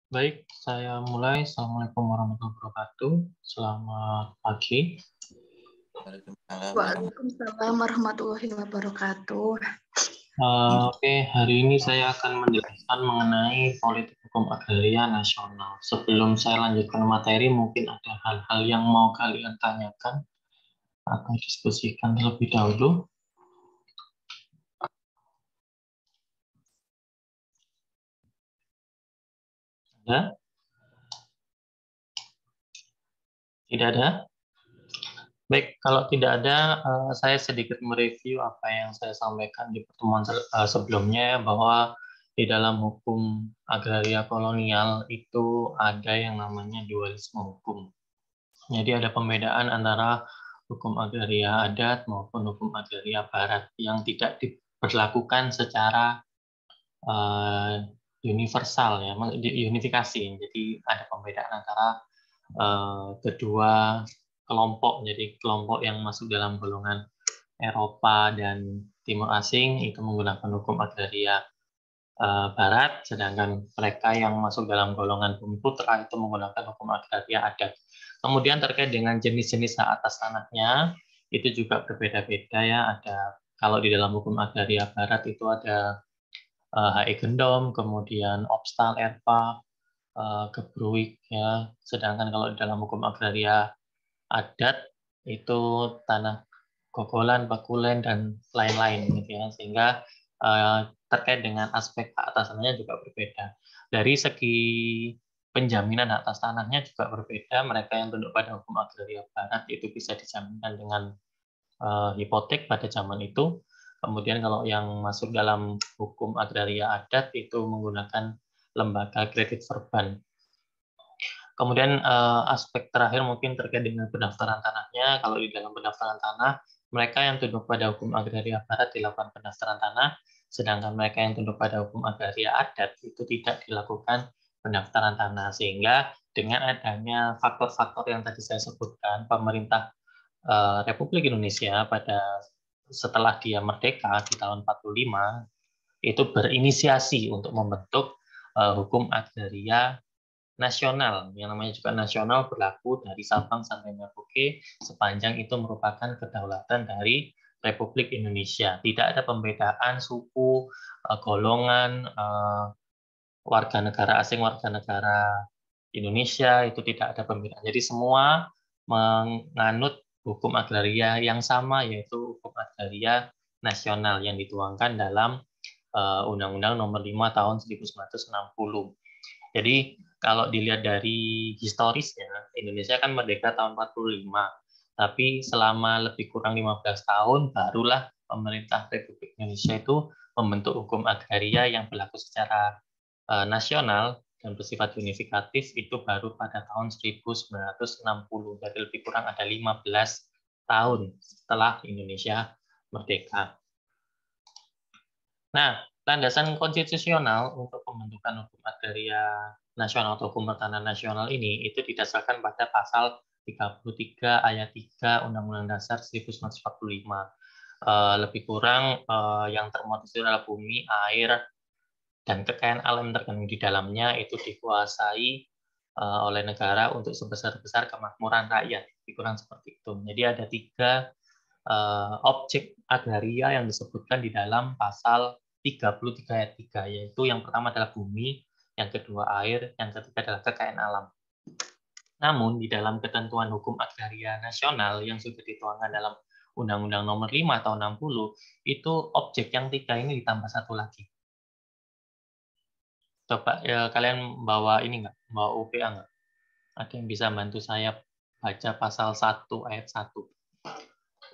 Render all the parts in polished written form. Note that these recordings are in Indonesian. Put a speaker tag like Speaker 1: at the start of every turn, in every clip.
Speaker 1: Baik, saya mulai. Assalamualaikum warahmatullahi wabarakatuh. Selamat pagi.
Speaker 2: Waalaikumsalam warahmatullahi wabarakatuh.
Speaker 1: Oke, hari ini saya akan menjelaskan mengenai politik hukum agraria nasional. Sebelum saya lanjutkan materi, mungkin ada hal-hal yang mau kalian tanyakan atau diskusikan terlebih dahulu. Ada? Tidak ada? Baik, kalau tidak ada, saya sedikit mereview apa yang saya sampaikan di pertemuan sebelumnya, bahwa di dalam hukum agraria kolonial itu ada yang namanya dualisme hukum. Jadi ada pembedaan antara hukum agraria adat maupun hukum agraria barat yang tidak diberlakukan secara universal, ya, unifikasi. Jadi ada pembedaan antara kedua kelompok. Jadi kelompok yang masuk dalam golongan Eropa dan Timur Asing itu menggunakan hukum agraria Barat, sedangkan mereka yang masuk dalam golongan Bumi Putra itu menggunakan hukum agraria adat. Kemudian terkait dengan jenis-jenis hak atas tanahnya itu juga berbeda-beda, ya. Ada, kalau di dalam hukum agraria Barat itu ada hak gendom, kemudian obstal, erpa, gebruik, ya. Sedangkan kalau di dalam hukum agraria adat itu tanah gogolan, bakulen, dan lain-lain, gitu ya. Sehingga terkait dengan aspek hak atas tanahnya juga berbeda. Dari segi penjaminan hak atas tanahnya juga berbeda. Mereka yang tunduk pada hukum agraria barat itu bisa dijaminkan dengan hipotek pada zaman itu. Kemudian kalau yang masuk dalam hukum agraria adat itu menggunakan lembaga kredit verban. Kemudian aspek terakhir mungkin terkait dengan pendaftaran tanahnya. Kalau di dalam pendaftaran tanah, mereka yang tunduk pada hukum agraria barat dilakukan pendaftaran tanah, sedangkan mereka yang tunduk pada hukum agraria adat itu tidak dilakukan pendaftaran tanah. Sehingga dengan adanya faktor-faktor yang tadi saya sebutkan, pemerintah Republik Indonesia setelah dia merdeka di tahun 45 itu berinisiasi untuk membentuk hukum agraria nasional, yang namanya juga nasional, berlaku dari Sabang sampai Merauke sepanjang itu merupakan kedaulatan dari Republik Indonesia. Tidak ada pembedaan suku, golongan, warga negara asing, warga negara Indonesia, itu tidak ada pembedaan. Jadi semua menganut hukum agraria yang sama, yaitu hukum agraria nasional yang dituangkan dalam Undang-Undang Nomor 5 Tahun 1960. Jadi kalau dilihat dari historisnya, Indonesia kan merdeka tahun 45, tapi selama lebih kurang 15 tahun barulah pemerintah Republik Indonesia itu membentuk hukum agraria yang berlaku secara nasional dan bersifat unifikatif itu baru pada tahun 1960. Jadi lebih kurang ada 15 tahun setelah Indonesia merdeka. Nah, landasan konstitusional untuk pembentukan hukum agraria nasional atau hukum pertanahan nasional ini itu didasarkan pada pasal 33 ayat 3 Undang-Undang Dasar 1945. Lebih kurang yang termuat itu adalah bumi, air, dan kekayaan alam terkandung di dalamnya itu dikuasai oleh negara untuk sebesar-besar kemakmuran rakyat. Lebih kurang seperti itu. Jadi ada 3 objek agraria yang disebutkan di dalam pasal 33 ayat 3, yaitu yang pertama adalah bumi, yang kedua air, yang ketiga adalah kekayaan alam. Namun di dalam ketentuan hukum agraria nasional yang sudah dituangkan dalam Undang-Undang Nomor 5 Tahun 60, itu objek yang 3 ini ditambah 1 lagi. Coba ya, kalian bawa ini nggak? Bawa UPA nggak? Ada yang bisa bantu saya baca pasal 1 ayat 1.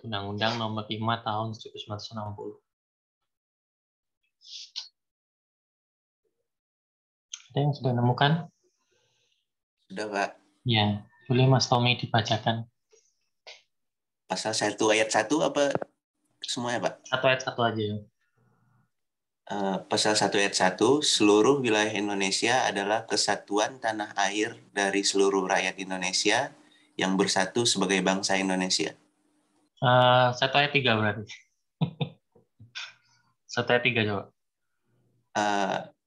Speaker 1: Undang-Undang Nomor 5 Tahun 1960. Ada yang sudah menemukan?
Speaker 3: Sudah, Pak.
Speaker 1: Ya, boleh Mas Tommy dibacakan.
Speaker 3: Pasal 1 ayat 1 apa semuanya, Pak?
Speaker 1: 1 ayat 1 aja.
Speaker 3: Pasal 1 ayat 1, seluruh wilayah Indonesia adalah kesatuan tanah air dari seluruh rakyat Indonesia yang bersatu sebagai bangsa Indonesia.
Speaker 1: 1 ayat 3 berarti. 1 ayat 3 coba.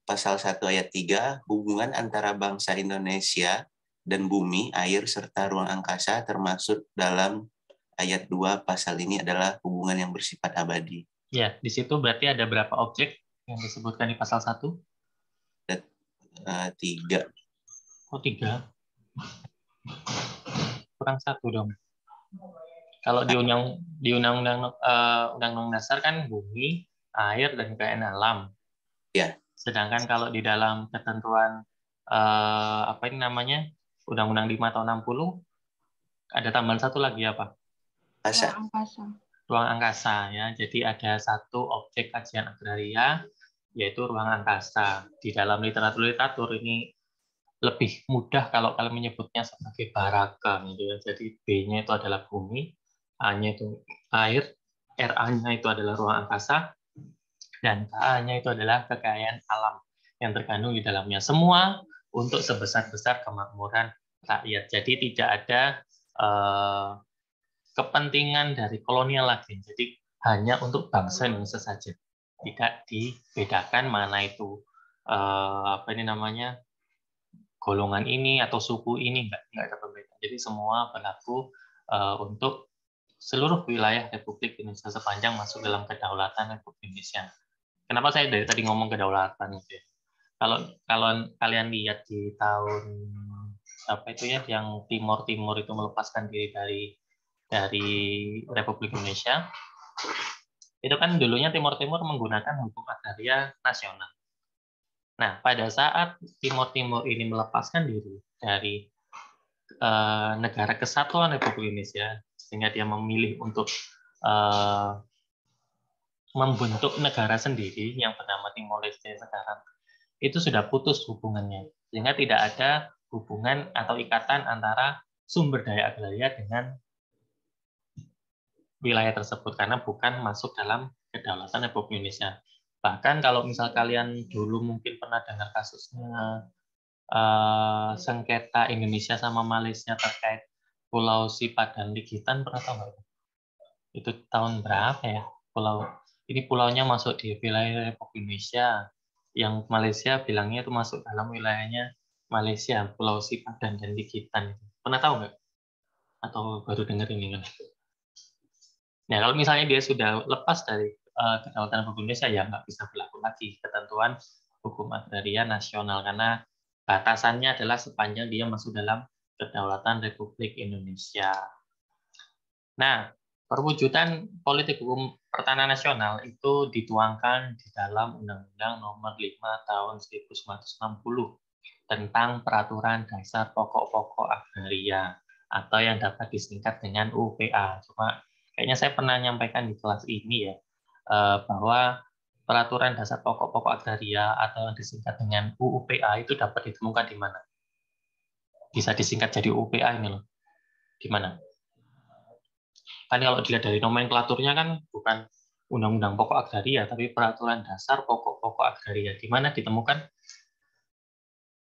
Speaker 3: pasal 1 ayat 3, hubungan antara bangsa Indonesia dan bumi, air, serta ruang angkasa termasuk dalam ayat 2 pasal ini adalah hubungan yang bersifat abadi.
Speaker 1: Ya, di situ berarti ada berapa objek yang disebutkan di pasal 1?
Speaker 3: 3.
Speaker 1: Oh, 3. Kurang 1 dong. Kalau di undang-undang dasar kan bumi, air, dan kekayaan alam.
Speaker 3: Ya.
Speaker 1: Sedangkan kalau di dalam ketentuan Undang-Undang 5 tahun 60 ada tambahan satu lagi apa?
Speaker 2: Ruang angkasa.
Speaker 1: Ruang angkasa ya. Jadi ada satu objek kajian agraria yaitu ruang angkasa. Di dalam literatur ini lebih mudah kalau kalian menyebutnya sebagai baraka gitu ya. Jadi B-nya itu adalah bumi, A-nya itu air, RA-nya itu adalah ruang angkasa, dan KA-nya itu adalah kekayaan alam yang terkandung di dalamnya. Semua untuk sebesar-besar kemakmuran rakyat. Jadi tidak ada kepentingan dari kolonial lagi. Jadi hanya untuk bangsa Indonesia saja. Tidak dibedakan mana itu golongan ini atau suku ini, enggak ada perbedaan. Jadi semua berlaku untuk seluruh wilayah Republik Indonesia sepanjang masuk dalam kedaulatan Republik Indonesia. Kenapa saya dari tadi ngomong kedaulatan gitu ya? Kalau kalian lihat di tahun yang Timur itu melepaskan diri dari Republik Indonesia, itu kan dulunya Timur menggunakan hukum agraria nasional. Nah, pada saat Timur ini melepaskan diri dari negara kesatuan Republik Indonesia, sehingga dia memilih untuk membentuk negara sendiri yang bernama Timor Leste sekarang, itu sudah putus hubungannya, sehingga tidak ada hubungan atau ikatan antara sumber daya agraria dengan wilayah tersebut, karena bukan masuk dalam kedaulatan Republik Indonesia. Bahkan kalau misal kalian dulu mungkin pernah dengar kasusnya sengketa Indonesia sama Malaysia terkait Pulau Sipat dan Ligitan, pernah tahu nggak? Itu tahun berapa ya? Pulaunya masuk di wilayah Republik Indonesia, yang Malaysia bilangnya itu masuk dalam wilayahnya Malaysia, Pulau Sipat dan Ligitan. Pernah tahu nggak? Atau baru dengar ini kan? Nah, kalau misalnya dia sudah lepas dari kedaulatan Republik Indonesia, ya nggak bisa berlaku lagi ketentuan hukum agraria nasional, karena batasannya adalah sepanjang dia masuk dalam kedaulatan Republik Indonesia. Nah, perwujudan politik hukum pertahanan nasional itu dituangkan di dalam Undang-Undang Nomor 5 Tahun 1960 tentang Peraturan Dasar Pokok-pokok Agraria, atau yang dapat disingkat dengan UPA. Cuma kayaknya saya pernah nyampaikan di kelas ini ya, bahwa Peraturan Dasar Pokok-pokok Agraria atau yang disingkat dengan UUPA itu dapat ditemukan di mana? Bisa disingkat jadi UPA ini loh. Di mana? Kan kalau dilihat dari nomenklaturnya kan bukan Undang-Undang Pokok Agraria, tapi Peraturan Dasar Pokok-pokok Agraria. Di mana ditemukan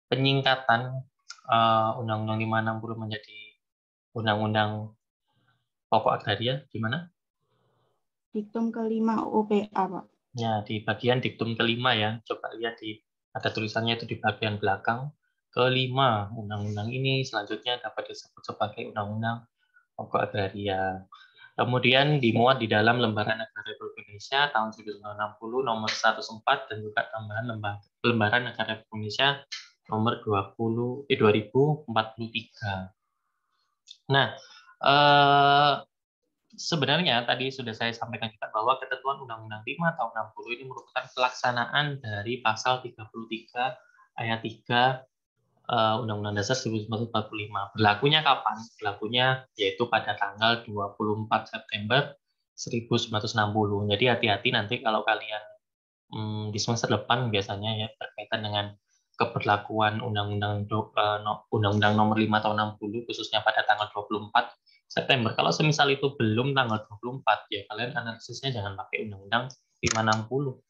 Speaker 1: penyingkatan Undang-Undang 560 menjadi Undang-Undang Pokok Agraria? Di mana?
Speaker 2: Diktum kelima UPA, Pak.
Speaker 1: Ya, di bagian diktum kelima ya. Coba lihat ada tulisannya itu di bagian belakang. Kelima, undang-undang ini selanjutnya dapat disebut sebagai Undang-Undang Pokok Agraria. Kemudian dimuat di dalam Lembaran Negara Republik Indonesia tahun 1960 nomor 104 dan juga tambahan Lembaran Negara Republik Indonesia nomor 2043. Nah, sebenarnya tadi sudah saya sampaikan juga bahwa ketentuan Undang-Undang 5 tahun 60 ini merupakan pelaksanaan dari pasal 33 ayat 3 Undang-Undang Dasar 1945. Berlakunya kapan? Berlakunya yaitu pada tanggal 24 September 1960. Jadi hati-hati nanti kalau kalian di semester depan biasanya ya berkaitan dengan keberlakuan Undang-Undang Nomor 5 tahun 60 khususnya pada tanggal 24 September. Kalau semisal itu belum tanggal 24 ya kalian analisisnya jangan pakai Undang-Undang 560.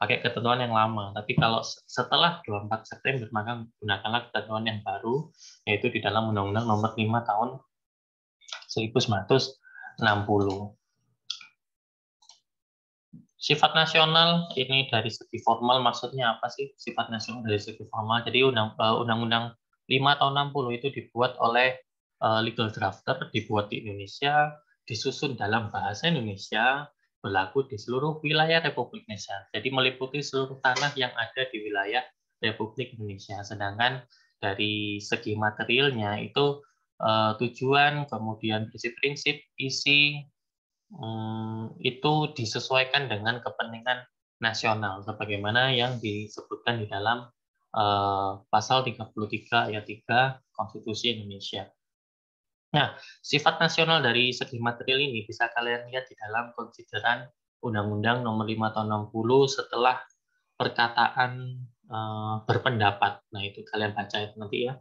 Speaker 1: Pakai ketentuan yang lama. Tapi kalau setelah 24 September, maka gunakanlah ketentuan yang baru, yaitu di dalam Undang-Undang Nomor 5 Tahun 1960. Sifat nasional ini dari segi formal maksudnya apa sih? Sifat nasional dari segi formal. Jadi Undang-Undang 5 tahun 60 itu dibuat oleh legal drafter, dibuat di Indonesia, disusun dalam bahasa Indonesia, berlaku di seluruh wilayah Republik Indonesia. Jadi meliputi seluruh tanah yang ada di wilayah Republik Indonesia. Sedangkan dari segi materialnya itu tujuan, kemudian prinsip-prinsip, isi, itu disesuaikan dengan kepentingan nasional sebagaimana yang disebutkan di dalam pasal 33 ayat 3 Konstitusi Indonesia. Nah, sifat nasional dari segi material ini bisa kalian lihat di dalam konsideran Undang-Undang Nomor 5 Tahun 60 setelah perkataan berpendapat. Nah, itu kalian baca itu nanti ya.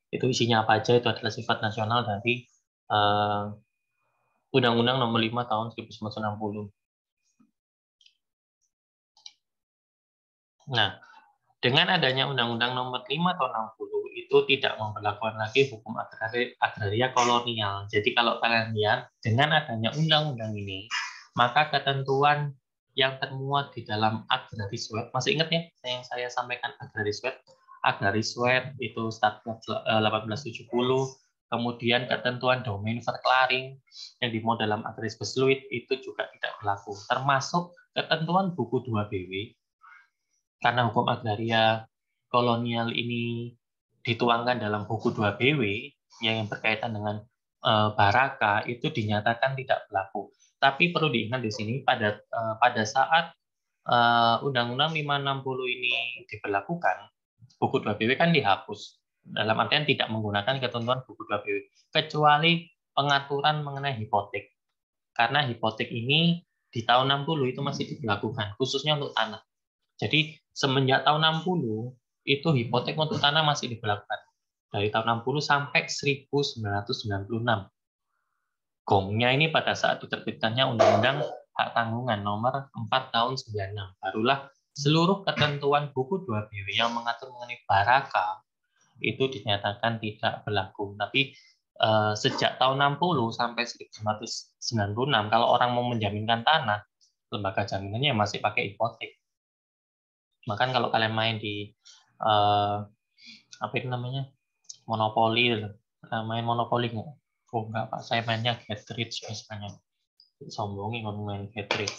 Speaker 1: Itu isinya apa aja, itu adalah sifat nasional dari Undang-Undang Nomor 5 Tahun 1960. Nah, dengan adanya Undang-Undang Nomor 5 Tahun 60 itu tidak memperlakukan lagi hukum agraria kolonial. Jadi kalau kalian lihat, dengan adanya undang-undang ini, maka ketentuan yang termuat di dalam Agraris Wet, masih ingat ya yang saya sampaikan Agraris Wet? Agraris Wet itu Statute 1870, kemudian ketentuan domain verklaring yang dimuat dalam Agraris Besluit itu juga tidak berlaku, termasuk ketentuan buku 2 BW. Karena hukum agraria kolonial ini dituangkan dalam buku 2 BW yang berkaitan dengan Baraka itu dinyatakan tidak berlaku. Tapi perlu diingat di sini pada saat Undang-Undang 560 ini diberlakukan, buku 2 BW kan dihapus. Dalam artian tidak menggunakan ketentuan buku 2 BW kecuali pengaturan mengenai hipotek. Karena hipotek ini di tahun 60 itu masih diberlakukan khususnya untuk tanah. Jadi semenjak tahun 60 itu hipotek untuk tanah masih diberlakukan dari tahun 60 sampai 1996. Gongnya ini pada saat diterbitkannya Undang-Undang Hak Tanggungan Nomor 4 Tahun 96. Barulah seluruh ketentuan buku 2 BW yang mengatur mengenai Baraka itu dinyatakan tidak berlaku. Tapi sejak tahun 60 sampai 1996 kalau orang mau menjaminkan tanah, lembaga jaminannya masih pakai hipotek. Bahkan kalau kalian main di apa itu namanya monopoli, main monopoli nggak? Oh nggak Pak, saya mainnya Get Rich misalnya. Sombongin kalau main Get Rich.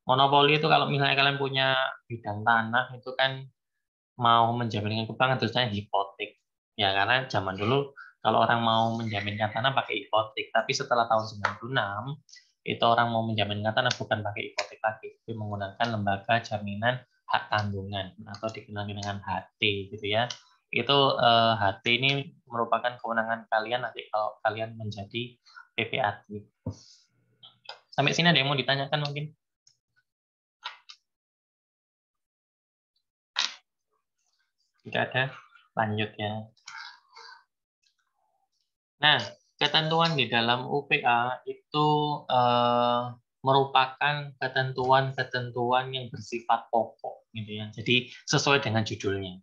Speaker 1: Monopoli itu kalau misalnya kalian punya bidang tanah itu kan mau menjaminkan keuangan terusnya hipotek. Ya karena zaman dulu kalau orang mau menjaminkan tanah pakai hipotek, tapi setelah tahun 96 itu orang mau menjaminkan tanah bukan pakai hipotek lagi, tapi menggunakan lembaga jaminan hak tanggungan atau dikenal dengan HT gitu ya. Itu HT ini merupakan kewenangan kalian nanti kalau kalian menjadi PPAT. Sampai sini ada yang mau ditanyakan mungkin? Tidak ada, lanjut ya. Nah, ketentuan di dalam UPA itu merupakan ketentuan-ketentuan yang bersifat pokok gitu ya. Jadi sesuai dengan judulnya.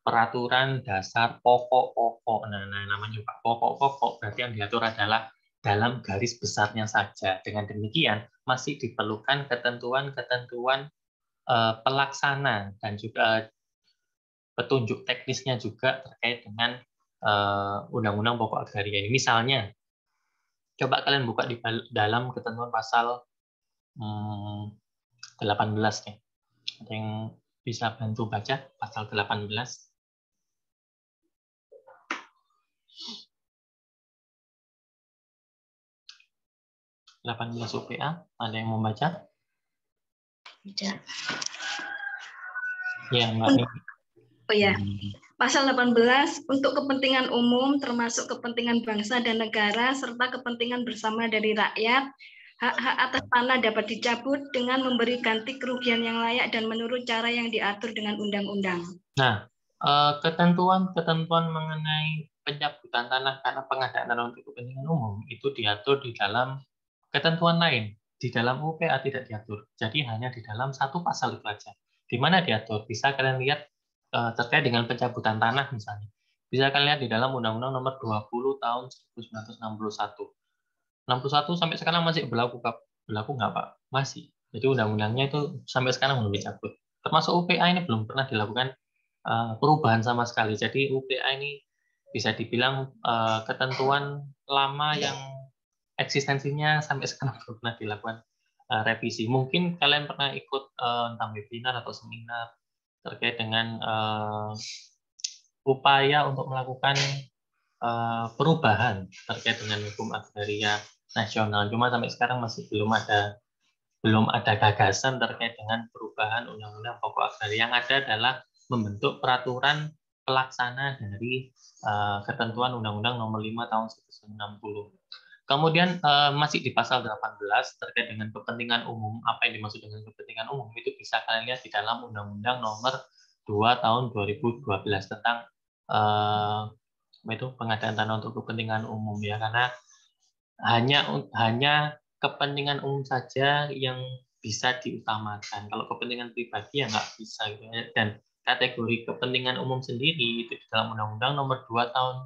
Speaker 1: Peraturan dasar pokok-pokok. Nah, namanya juga pokok-pokok berarti yang diatur adalah dalam garis besarnya saja. Dengan demikian masih diperlukan ketentuan-ketentuan pelaksana dan juga petunjuk teknisnya juga terkait dengan Undang-Undang Pokok Agraria ini. Misalnya, coba kalian buka di dalam ketentuan pasal 18 nih. Ada yang bisa bantu baca pasal 18? 18 UPA, ada yang mau baca?
Speaker 4: Tidak.
Speaker 1: Ya, Mbak.
Speaker 4: Oh ya, pasal 18 untuk kepentingan umum termasuk kepentingan bangsa dan negara serta kepentingan bersama dari rakyat, hak-hak atas tanah dapat dicabut dengan memberi ganti kerugian yang layak dan menurut cara yang diatur dengan undang-undang.
Speaker 1: Nah, ketentuan-ketentuan mengenai pencabutan tanah karena pengadaan tanah untuk kepentingan umum itu diatur di dalam ketentuan lain. Di dalam UPA tidak diatur. Jadi hanya di dalam satu pasal itu saja. Di mana diatur? Bisa kalian lihat terkait dengan pencabutan tanah misalnya. Bisa kalian lihat di dalam Undang-Undang Nomor 20 Tahun 1961. 61 sampai sekarang masih berlaku nggak Pak? Masih. Jadi undang-undangnya itu sampai sekarang belum dicabut. Termasuk UPA ini belum pernah dilakukan perubahan sama sekali. Jadi UPA ini bisa dibilang ketentuan lama yang eksistensinya sampai sekarang belum pernah dilakukan revisi. Mungkin kalian pernah ikut tentang webinar atau seminar terkait dengan upaya untuk melakukan perubahan terkait dengan hukum agraria nasional. Cuma sampai sekarang masih belum ada gagasan terkait dengan perubahan Undang-Undang Pokok Agraria. Yang ada adalah membentuk peraturan pelaksana dari ketentuan Undang-Undang Nomor 5 Tahun 1960. Kemudian masih di pasal 18 terkait dengan kepentingan umum. Apa yang dimaksud dengan kepentingan umum itu bisa kalian lihat di dalam Undang-Undang Nomor 2 Tahun 2012 tentang itu pengadaan tanah untuk kepentingan umum, ya, karena hanya kepentingan umum saja yang bisa diutamakan. Kalau kepentingan pribadi ya nggak bisa, gitu ya. Dan kategori kepentingan umum sendiri itu di dalam Undang-Undang Nomor 2 tahun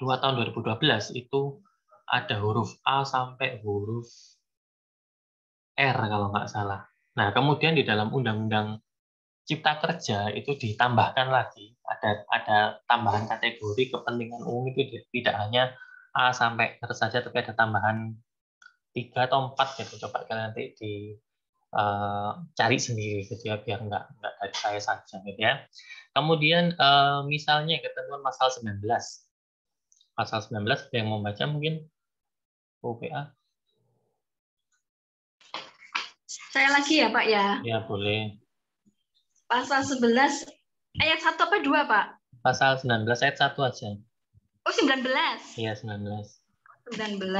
Speaker 1: 2012 itu ada huruf A sampai huruf R kalau nggak salah. Nah, kemudian di dalam Undang-Undang Cipta Kerja itu ditambahkan lagi, ada tambahan kategori kepentingan umum itu tidak hanya A sampai R saja, tapi ada tambahan 3 atau 4 gitu. Coba kalian nanti cari sendiri gitu ya, biar nggak dari saya saja gitu ya. Kemudian misalnya ketentuan pasal 19. Pasal 19 yang membaca mungkin UPA.
Speaker 4: Saya lagi ya, Pak ya.
Speaker 1: Ya, boleh.
Speaker 4: Pasal 11 ayat 1 apa 2, Pak?
Speaker 1: Pasal 19 ayat 1 aja.
Speaker 4: Oh, 19.
Speaker 1: Iya, 19.
Speaker 4: 19.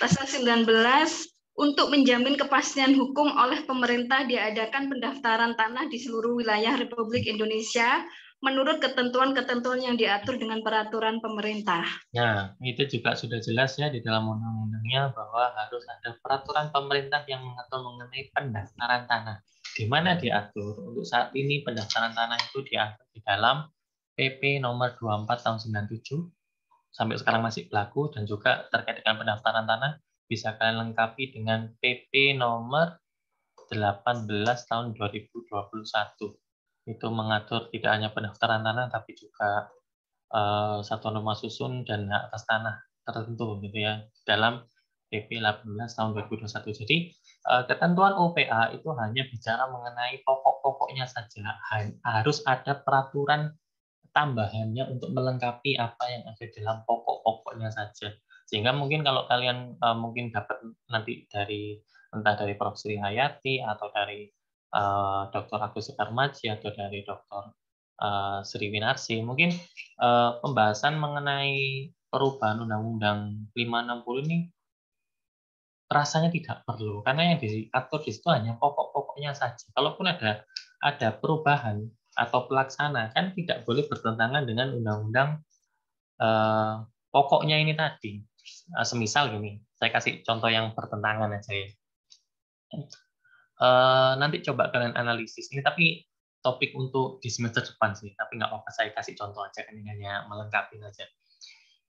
Speaker 4: Pasal 19, untuk menjamin kepastian hukum oleh pemerintah diadakan pendaftaran tanah di seluruh wilayah Republik Indonesia menurut ketentuan-ketentuan yang diatur dengan peraturan pemerintah.
Speaker 1: Nah, itu juga sudah jelas ya di dalam undang-undangnya bahwa harus ada peraturan pemerintah yang mengatur mengenai pendaftaran tanah. Di mana diatur? Untuk saat ini pendaftaran tanah itu diatur di dalam PP nomor 24 tahun 97, sampai sekarang masih berlaku, dan juga terkait dengan pendaftaran tanah bisa kalian lengkapi dengan PP nomor 18 tahun 2021. Itu mengatur tidak hanya pendaftaran tanah tapi juga satuan rumah susun dan hak atas tanah tertentu gitu ya dalam PP 18 tahun 2021. Jadi ketentuan UPA itu hanya bicara mengenai pokok-pokoknya saja. Harus ada peraturan tambahannya untuk melengkapi apa yang ada dalam pokok-pokoknya saja. Sehingga mungkin kalau kalian mungkin dapat nanti entah dari Prof. Sri Hayati atau dari Dr. Agus Soekarmaji atau dari Dr. Sri Winarsi, mungkin pembahasan mengenai perubahan Undang-Undang 560 ini rasanya tidak perlu, karena yang diatur di situ hanya pokok-pokoknya saja. Kalaupun ada perubahan atau pelaksana, kan tidak boleh bertentangan dengan undang-undang pokoknya ini tadi. Semisal gini, saya kasih contoh yang bertentangan aja ya. Nanti coba kalian analisis ini, tapi topik untuk di semester depan sih, tapi nggak apa-apa, saya kasih contoh aja, kan ini hanya melengkapi aja.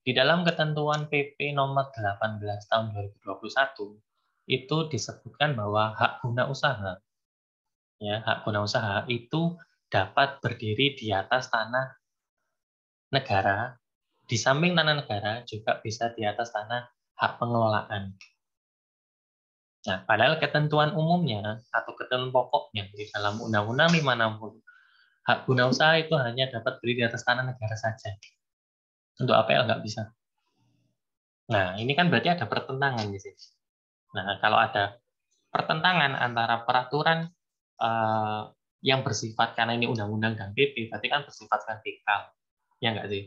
Speaker 1: Di dalam ketentuan PP nomor 18 tahun 2021 itu disebutkan bahwa hak guna usaha, ya, hak guna usaha itu dapat berdiri di atas tanah negara, di samping tanah negara juga bisa di atas tanah hak pengelolaan. Nah, padahal ketentuan umumnya atau ketentuan pokoknya di dalam Undang-Undang 560, hak guna usaha itu hanya dapat berdiri di atas tanah negara saja. Untuk APL nggak bisa. Nah, ini kan berarti ada pertentangan di sini. Nah, kalau ada pertentangan antara peraturan yang bersifat, karena ini undang-undang dan PP, berarti kan bersifat vertikal. Ya nggak sih?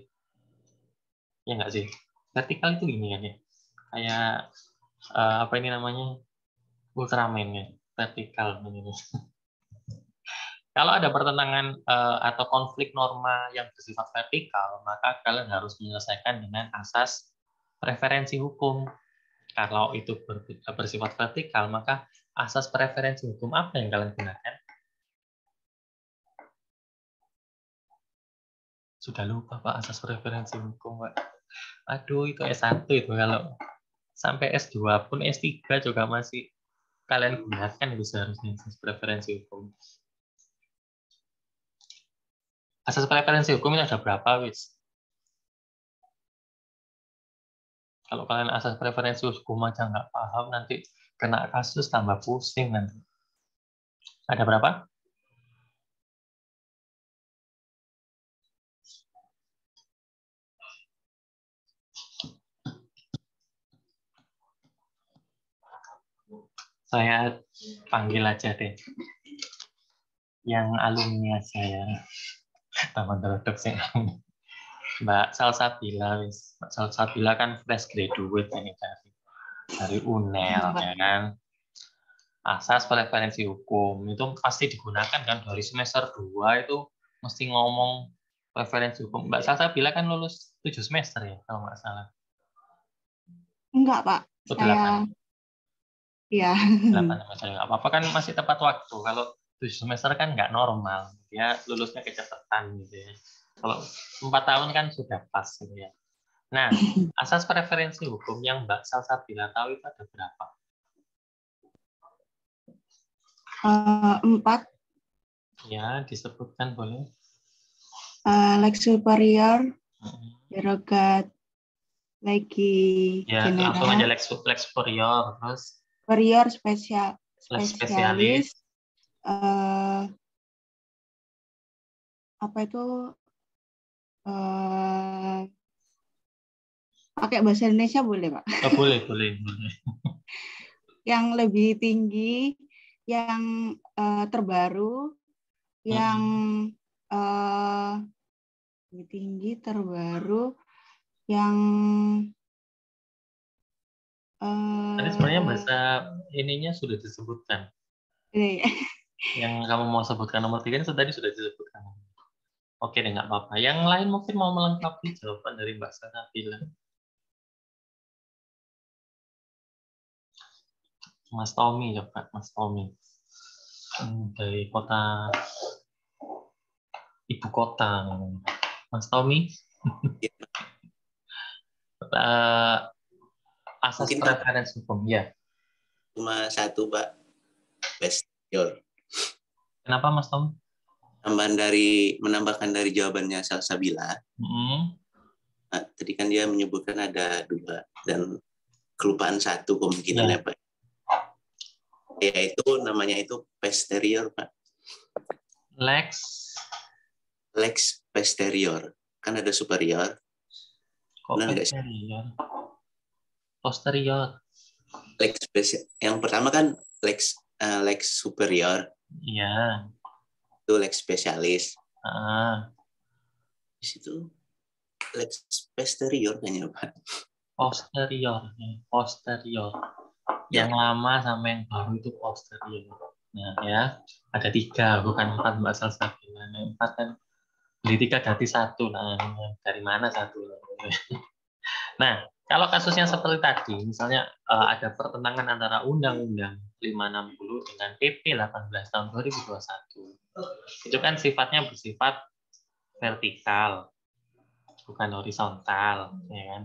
Speaker 1: Ya nggak sih? Vertikal itu gini kan ya. Kayak apa ini namanya? Ultraman ya. Vertikal. Kalau ada pertentangan atau konflik norma yang bersifat vertikal, maka kalian harus menyelesaikan dengan asas preferensi hukum. Kalau itu bersifat vertikal, maka asas preferensi hukum apa yang kalian gunakan? Sudah lupa, Pak, asas preferensi hukum, Pak. Aduh, itu S1 itu kalau Sampai S2 pun, S3 juga masih kalian gunakan itu seharusnya asas preferensi hukum. Asas preferensi hukum ini ada berapa, Wis? Kalau kalian asas preferensi hukum aja nggak paham, nanti kena kasus tambah pusing nanti. Ada berapa? Saya panggil aja deh. Yang alumni aja ya. Taman Terodok sih. Mbak Salsabila, Mbak Salsabila kan fresh graduate ini dari UNEL, ya kan. Asas preferensi hukum itu pasti digunakan kan dari semester 2 itu mesti ngomong preferensi hukum. Mbak Salsabila kan lulus 7 semester ya kalau nggak salah.
Speaker 2: Enggak, Pak.
Speaker 1: Oh,
Speaker 2: Saya
Speaker 1: 8.
Speaker 2: ya.
Speaker 1: 8 semester nggak apa-apa kan masih tepat waktu. Kalau 7 semester kan nggak normal. Dia lulusnya kecepatan gitu ya. Kalau 4 tahun kan sudah pas gitu ya. Nah, asas preferensi hukum yang Mbak Salsabila tahu itu ada berapa?
Speaker 2: 4.
Speaker 1: Ya, disebutkan boleh.
Speaker 2: Lex superior, derogat legi
Speaker 1: Ya, langsung aja
Speaker 2: general,
Speaker 1: lex superior, terus
Speaker 2: superior
Speaker 1: lex
Speaker 2: spesialis, apa itu pakai bahasa Indonesia boleh, Pak?
Speaker 1: oh, boleh.
Speaker 2: Yang lebih tinggi, yang terbaru, yang lebih tinggi, terbaru, yang
Speaker 1: Tadi sebenarnya bahasa ininya sudah disebutkan. Yang kamu mau sebutkan nomor 3 itu tadi sudah disebutkan. Oke deh, nggak apa-apa. Yang lain mungkin mau melengkapi jawaban dari Mbak Salsabila. Mas Tommy coba, Mas Tommy. Dari kota ibu kota. Mas Tommy. Asas
Speaker 3: Mungkin
Speaker 1: preferensi hukum ya.
Speaker 3: Cuma satu, Pak. Posterior.
Speaker 1: Kenapa Mas Tommy?
Speaker 3: Menambahkan dari jawabannya Salsabila. Nah, tadi kan dia menyebutkan ada 2 dan kelupaan 1 kemungkinannya, Pak. Yaitu namanya itu posterior, Pak. Lex posterior. Kan ada superior.
Speaker 1: Kok posterior? Posterior.
Speaker 3: Yang pertama kan lex superior.
Speaker 1: Iya.
Speaker 3: Itu lex spesialis. Di situ lex posterior kayaknya, Pak.
Speaker 1: Posterior. Yang lama sama yang baru itu posterior. Nah ya, ada 3, bukan 4 Mbak Salsabila. 4 kan beli 3 ganti 1. Nah, dari mana 1? Nah, kalau kasusnya seperti tadi, misalnya ada pertentangan antara Undang-Undang 560 dengan PP 18 tahun 2021. Itu kan sifatnya bersifat vertikal, bukan horizontal, ya kan?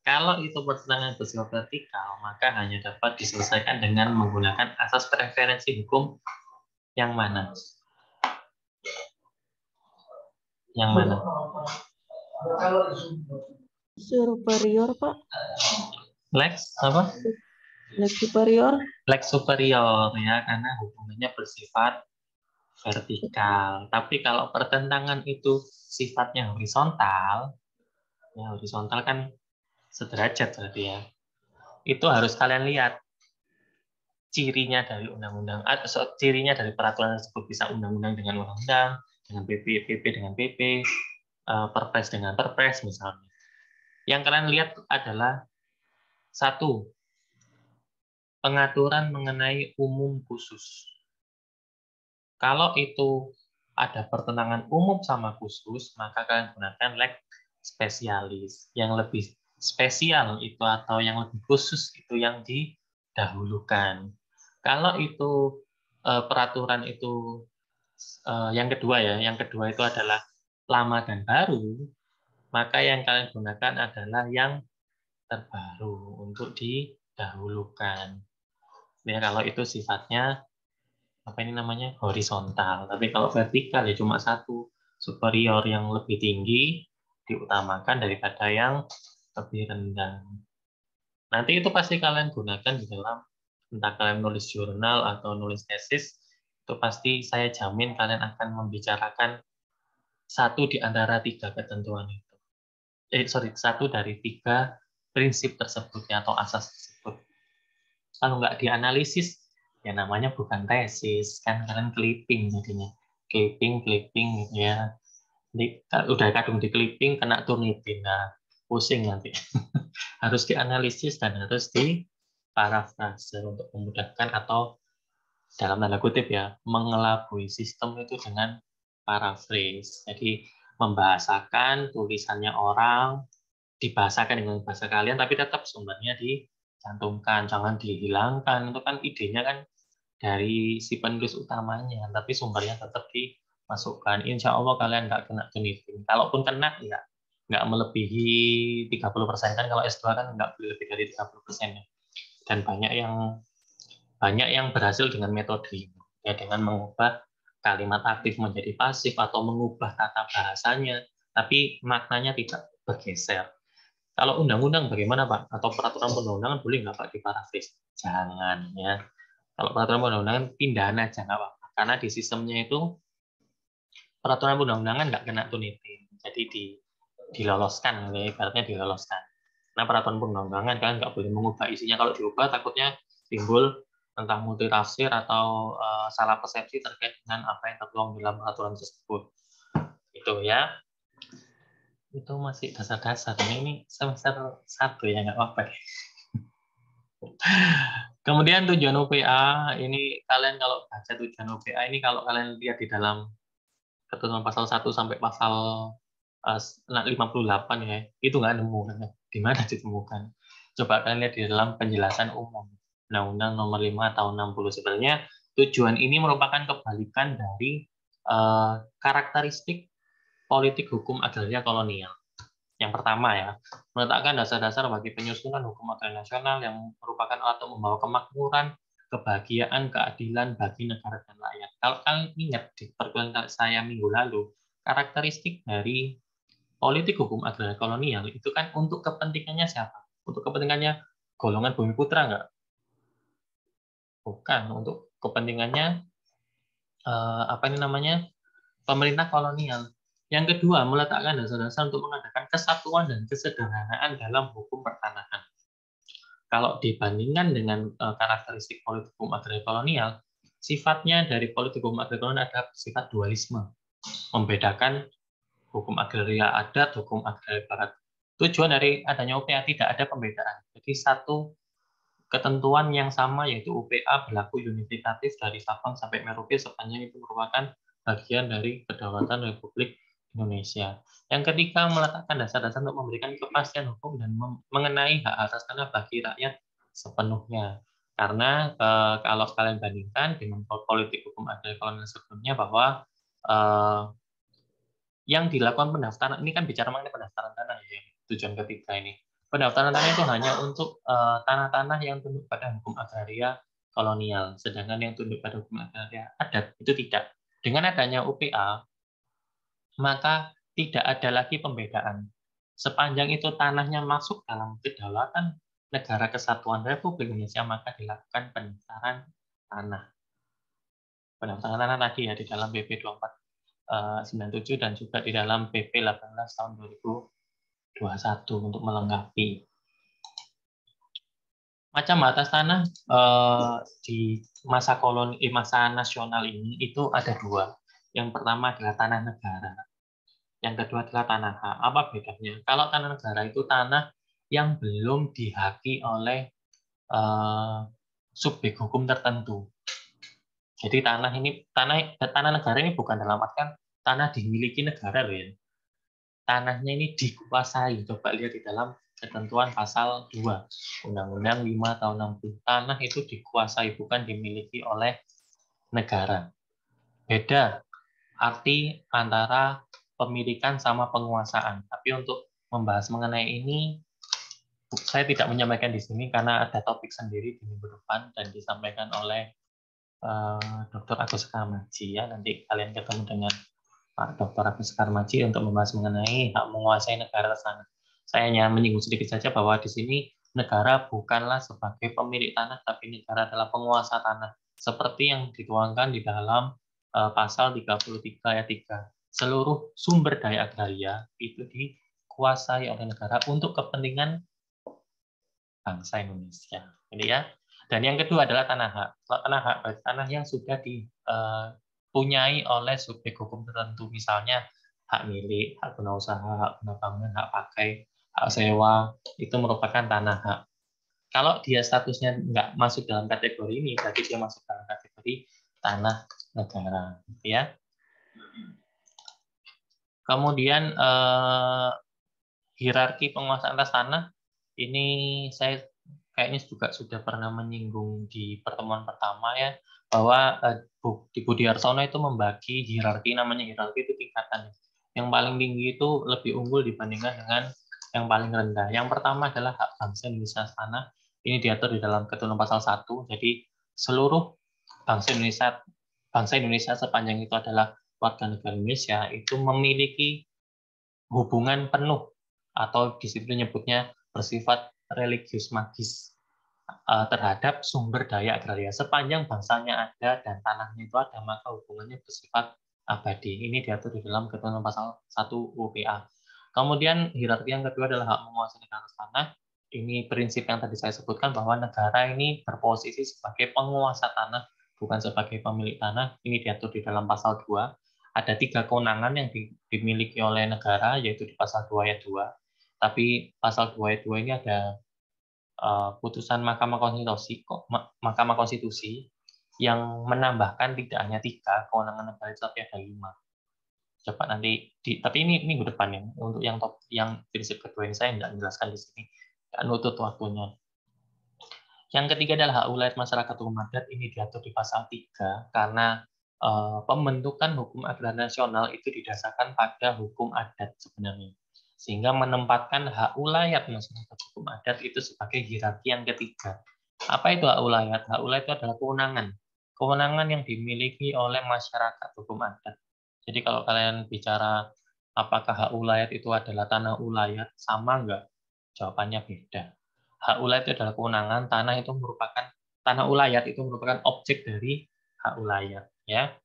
Speaker 1: Kalau itu pertentangan bersifat vertikal, maka hanya dapat diselesaikan dengan menggunakan asas preferensi hukum yang mana? Yang mana?
Speaker 2: Superior, Pak.
Speaker 1: Lex apa?
Speaker 2: Lex superior.
Speaker 1: Lex superior ya, karena hubungannya bersifat vertikal. Tapi kalau pertentangan itu sifatnya horizontal, ya horizontal kan sederajat berarti ya. Itu harus kalian lihat cirinya dari undang-undang, cirinya dari peraturan tersebut, bisa undang-undang dengan undang-undang, dengan PP dengan PP, perpres dengan perpres misalnya. Yang kalian lihat adalah 1, pengaturan mengenai umum khusus. Kalau itu ada pertentangan umum sama khusus, maka kalian gunakan lex spesialis. Yang lebih spesial itu atau yang lebih khusus itu yang didahulukan. Kalau itu peraturan itu yang kedua ya, yang kedua itu adalah lama dan baru, maka yang kalian gunakan adalah yang terbaru untuk didahulukan. Ya, kalau itu sifatnya apa ini namanya horizontal. Tapi kalau vertikal ya cuma satu, superior yang lebih tinggi diutamakan daripada yang lebih rendah. Nanti itu pasti kalian gunakan di dalam entah kalian nulis jurnal atau nulis tesis, itu pasti saya jamin kalian akan membicarakan satu di antara 3 ketentuan itu. Satu dari 3 prinsip tersebut atau asas tersebut. Kalau nggak dianalisis, ya namanya bukan tesis, kan kalian clipping jadinya. Clipping gitu ya. Udah kadung di clipping, kena Turnitin, nah pusing nanti. Harus dianalisis dan harus diparafrase untuk memudahkan atau dalam tanda kutip ya, mengelabui sistem itu dengan paraphrase. Jadi membahasakan tulisannya orang, dibahasakan dengan bahasa kalian, tapi tetap sumbernya dicantumkan, jangan dihilangkan. Itu kan idenya kan dari si penulis utamanya, tapi sumbernya tetap dimasukkan. Insya Allah kalian nggak kena Turnitin. Kalaupun kena, ya nggak melebihi 30%, kan kalau S2 kan nggak lebih dari 30%. Dan banyak yang berhasil dengan metode ini, ya, dengan mengubah kalimat aktif menjadi pasif atau mengubah tata bahasanya, tapi maknanya tidak bergeser. Kalau undang-undang bagaimana Pak? Atau peraturan perundang-undangan boleh nggak Pak diparafris? Jangan ya. Kalau peraturan perundang-undangan pindahan aja nggak apa-apa. Karena di sistemnya itu peraturan perundang-undangan nggak kena Turnitin. Jadi diloloskan, ya, ibaratnya diloloskan. Nah peraturan perundang-undangan kalian nggak boleh mengubah isinya. Kalau diubah takutnya timbul tentang multitafsir atau salah persepsi terkait dengan apa yang tertuang dalam peraturan tersebut. Itu ya. Itu masih dasar-dasar. Ini semester 1 ya, nggak apa-apa. Kemudian tujuan UPA, ini kalian kalau baca tujuan UPA ini kalau kalian lihat di dalam ketentuan pasal 1 sampai pasal 58 ya, itu nggak nemu. Di mana ditemukan? Coba kalian lihat di dalam penjelasan umum. Undang-Undang Nomor 5 Tahun 60. Sebenarnya tujuan ini merupakan kebalikan dari karakteristik politik hukum agraria kolonial. Yang pertama ya, meletakkan dasar-dasar bagi penyusunan hukum agraria nasional yang merupakan alat untuk membawa kemakmuran, kebahagiaan, keadilan bagi negara dan rakyat. Kalau kalian ingat di perkuliahan saya minggu lalu, karakteristik dari politik hukum agraria kolonial itu kan untuk kepentingannya siapa? Untuk kepentingannya golongan bumi putra nggak? Bukan, untuk kepentingannya pemerintah kolonial. Yang kedua, meletakkan dasar-dasar untuk mengadakan kesatuan dan kesederhanaan dalam hukum pertanahan. Kalau dibandingkan dengan karakteristik politik hukum agraria kolonial, sifatnya dari politik hukum agraria kolonial adalah sifat dualisme, membedakan hukum agraria adat, hukum agraria barat. Tujuan dari adanya UPA tidak ada pembedaan. Jadi satu ketentuan yang sama, yaitu UPA berlaku unifikatif dari Sabang sampai Merauke sepanjang itu merupakan bagian dari kedaulatan Republik Indonesia. Yang ketiga, meletakkan dasar-dasar untuk memberikan kepastian hukum dan mengenai hak atas tanah bagi rakyat sepenuhnya. Karena kalau kalian bandingkan dengan politik hukum agraria kolonial sebelumnya, bahwa yang dilakukan pendaftaran ini kan bicara mengenai pendaftaran tanah ya, tujuan ketiga ini. Pendaftaran tanah itu hanya untuk tanah-tanah yang tunduk pada hukum agraria kolonial, sedangkan yang tunduk pada hukum agraria adat itu tidak. Dengan adanya UPA, maka tidak ada lagi pembedaan. Sepanjang itu tanahnya masuk dalam kedaulatan Negara Kesatuan Republik Indonesia, maka dilakukan pendaftaran tanah. Pendaftaran tanah tadi ya di dalam PP 2497 dan juga di dalam PP 18 tahun 2021 untuk melengkapi. Macam batas tanah di masa nasional ini itu ada 2. Yang pertama adalah tanah negara. Yang kedua adalah tanah hak. Apa bedanya? Kalau tanah negara itu tanah yang belum dihaki oleh subjek hukum tertentu. Jadi tanah negara ini bukan dalam artian tanah dimiliki negara loh ya. Tanahnya ini dikuasai. Coba lihat di dalam ketentuan pasal 2 Undang-Undang 5 tahun 60. Tanah itu dikuasai, bukan dimiliki oleh negara. Beda arti antara pemilikan sama penguasaan. Tapi untuk membahas mengenai ini saya tidak menyampaikan di sini karena ada topik sendiri di minggu depan dan disampaikan oleh Dr. Agus Karmaji ya. Nanti kalian ketemu dengan Pak Dr. Agus Karmaji untuk membahas mengenai hak menguasai negara tanah. Saya hanya menyinggung sedikit saja bahwa di sini negara bukanlah sebagai pemilik tanah, tapi negara adalah penguasa tanah. Seperti yang dituangkan di dalam pasal 33 ayat 3. Seluruh sumber daya agraria itu dikuasai oleh negara untuk kepentingan bangsa Indonesia. Ini ya. Dan yang kedua adalah tanah hak. Tanah hak berarti tanah yang sudah dipunyai oleh subjek hukum tertentu, misalnya hak milik, hak guna usaha, hak guna bangunan, hak pakai, hak sewa, itu merupakan tanah hak. Kalau dia statusnya nggak masuk dalam kategori ini, berarti dia masuk dalam kategori tanah negara, ya. Kemudian hierarki penguasaan atas tanah ini saya kayaknya juga sudah pernah menyinggung di pertemuan pertama ya, bahwa di Budi Harsono itu membagi hierarki, namanya hierarki itu tingkatan. Yang paling tinggi itu lebih unggul dibandingkan dengan yang paling rendah. Yang pertama adalah hak bangsa Indonesia atas tanah. Ini diatur di dalam Ketentuan Pasal 1. Jadi seluruh bangsa Indonesia sepanjang itu adalah warga negara Indonesia itu memiliki hubungan penuh atau di situ menyebutnya bersifat religius magis terhadap sumber daya agraria. Sepanjang bangsanya ada dan tanahnya itu ada, maka hubungannya bersifat abadi. Ini diatur di dalam Ketentuan Pasal 1 UPA. Kemudian hierarki yang kedua adalah hak menguasai negara atas tanah. Ini prinsip yang tadi saya sebutkan bahwa negara ini berposisi sebagai penguasa tanah, bukan sebagai pemilik tanah. Ini diatur di dalam pasal 2. Ada 3 kewenangan yang dimiliki oleh negara, yaitu di pasal 2 ayat 2. Tapi pasal 2 ayat 2 ini ada putusan Mahkamah Konstitusi yang menambahkan tidak hanya 3 kewenangan negara itu, tapi ada 5. Coba nanti, tapi ini minggu depan ya. Untuk yang prinsip kedua ini saya tidak menjelaskan di sini. Nutut waktunya. Yang ketiga adalah hak wilayah masyarakat hukum adat. Ini diatur di pasal 3 karena pembentukan hukum agraria nasional itu didasarkan pada hukum adat sebenarnya, sehingga menempatkan hak wilayah masyarakat hukum adat itu sebagai hierarki yang ketiga. Apa itu hak wilayah? Hak wilayah itu adalah kewenangan yang dimiliki oleh masyarakat hukum adat. Jadi kalau kalian bicara apakah hak wilayah itu adalah tanah wilayah, sama enggak? Jawabannya beda. Hak wilayah itu adalah kewenangan, tanah wilayah itu merupakan objek dari hak wilayah, ya.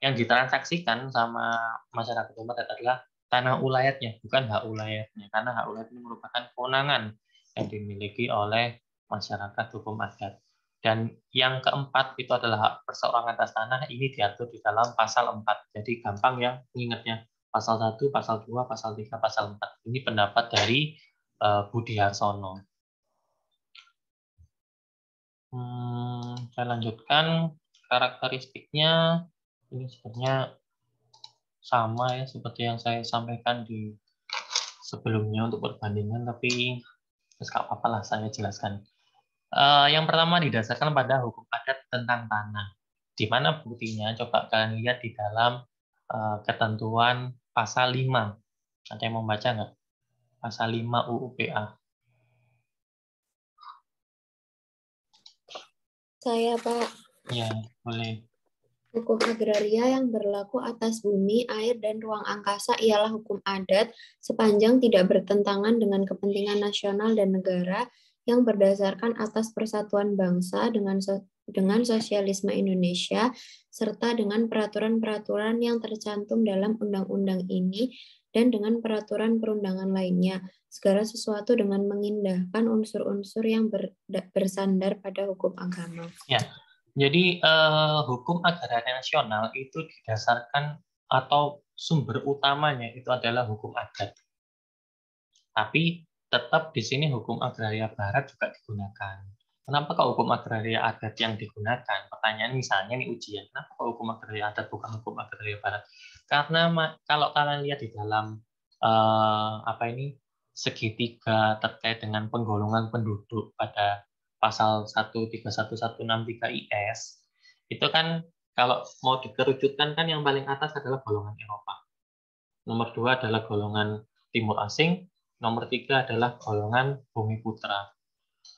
Speaker 1: Yang ditransaksikan sama masyarakat hukum adat adalah tanah wilayahnya, bukan hak wilayahnya, karena hak wilayah ini merupakan kewenangan yang dimiliki oleh masyarakat hukum adat. Dan yang keempat itu adalah hak perseorangan atas tanah. Ini diatur di dalam pasal 4. Jadi gampang ya mengingatnya. Pasal 1, pasal 2, pasal 3, pasal 4. Ini pendapat dari Budi Harsono. Saya lanjutkan. Karakteristiknya ini sebenarnya sama ya seperti yang saya sampaikan di sebelumnya untuk perbandingan, tapi nggak apa-apa lah saya jelaskan. Yang pertama didasarkan pada hukum adat tentang tanah. Di mana buktinya? Coba kalian lihat di dalam ketentuan pasal 5. Ada yang mau baca nggak? Pasal 5 UU PA.
Speaker 5: Saya, Pak.
Speaker 1: Ya, boleh.
Speaker 5: Hukum agraria yang berlaku atas bumi, air, dan ruang angkasa ialah hukum adat sepanjang tidak bertentangan dengan kepentingan nasional dan negara yang berdasarkan atas persatuan bangsa dengan sosialisme Indonesia, serta dengan peraturan-peraturan yang tercantum dalam undang-undang ini dan dengan peraturan perundangan lainnya, segala sesuatu dengan mengindahkan unsur-unsur yang bersandar pada hukum agama.
Speaker 1: Ya, jadi hukum agraria nasional itu didasarkan atau sumber utamanya itu adalah hukum adat. Tapi tetap di sini hukum agraria barat juga digunakan. Kenapa kok hukum agraria adat yang digunakan? Pertanyaan misalnya nih ujian, kenapa kok hukum agraria adat bukan hukum agraria barat? Karena kalau kalian lihat di dalam segitiga terkait dengan penggolongan penduduk pada pasal 131163 IS, itu kan kalau mau dikerucutkan kan yang paling atas adalah golongan Eropa. Nomor 2 adalah golongan Timur Asing, Nomor 3 adalah golongan bumi putra.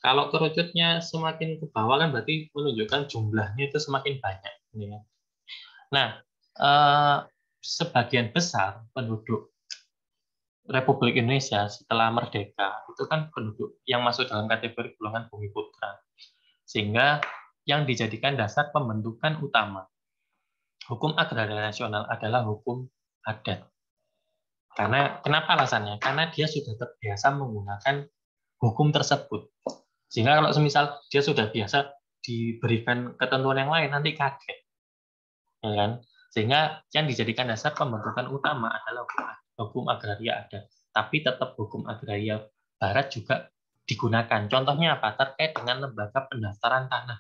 Speaker 1: Kalau kerucutnya semakin ke bawah kan berarti menunjukkan jumlahnya itu semakin banyak. Ya. Nah, sebagian besar penduduk Republik Indonesia setelah merdeka itu kan penduduk yang masuk dalam kategori golongan bumi putra, sehingga yang dijadikan dasar pembentukan utama hukum agraria nasional adalah hukum adat. Karena kenapa alasannya? Karena dia sudah terbiasa menggunakan hukum tersebut, sehingga kalau semisal dia sudah biasa diberikan ketentuan yang lain nanti kaget, ya kan? Sehingga yang dijadikan dasar pembentukan utama adalah hukum agraria adat, tapi tetap hukum agraria barat juga digunakan. Contohnya apa? Terkait dengan lembaga pendaftaran tanah.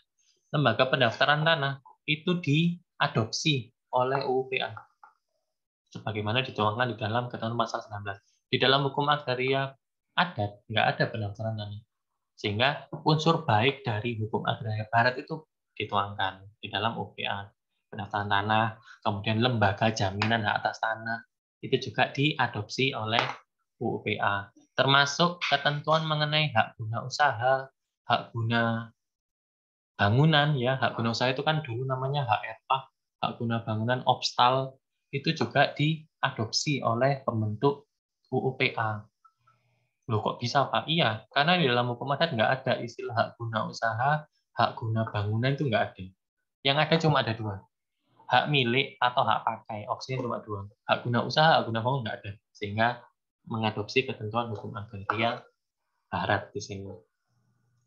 Speaker 1: Lembaga pendaftaran tanah itu diadopsi oleh UU-PA sebagaimana dituangkan di dalam ketentuan pasal 19. Di dalam hukum agraria adat nggak ada pendaftaran tanah, sehingga unsur baik dari hukum agraria barat itu dituangkan di dalam UU-PA. Pendaftaran tanah, kemudian lembaga jaminan hak atas tanah, itu juga diadopsi oleh UU-PA. Termasuk ketentuan mengenai hak guna usaha, hak guna bangunan, ya, hak guna usaha itu kan dulu namanya HRPA, hak guna bangunan OPSTAL, itu juga diadopsi oleh pembentuk UU-PA. Loh kok bisa Pak? Iya, karena di dalam hukum adat nggak ada istilah hak guna usaha, hak guna bangunan itu nggak ada. Yang ada cuma ada dua, hak milik atau hak pakai, opsinya cuma dua. Hak guna usaha, hak guna bangunan nggak ada, sehingga mengadopsi ketentuan hukum agraria barat di sini.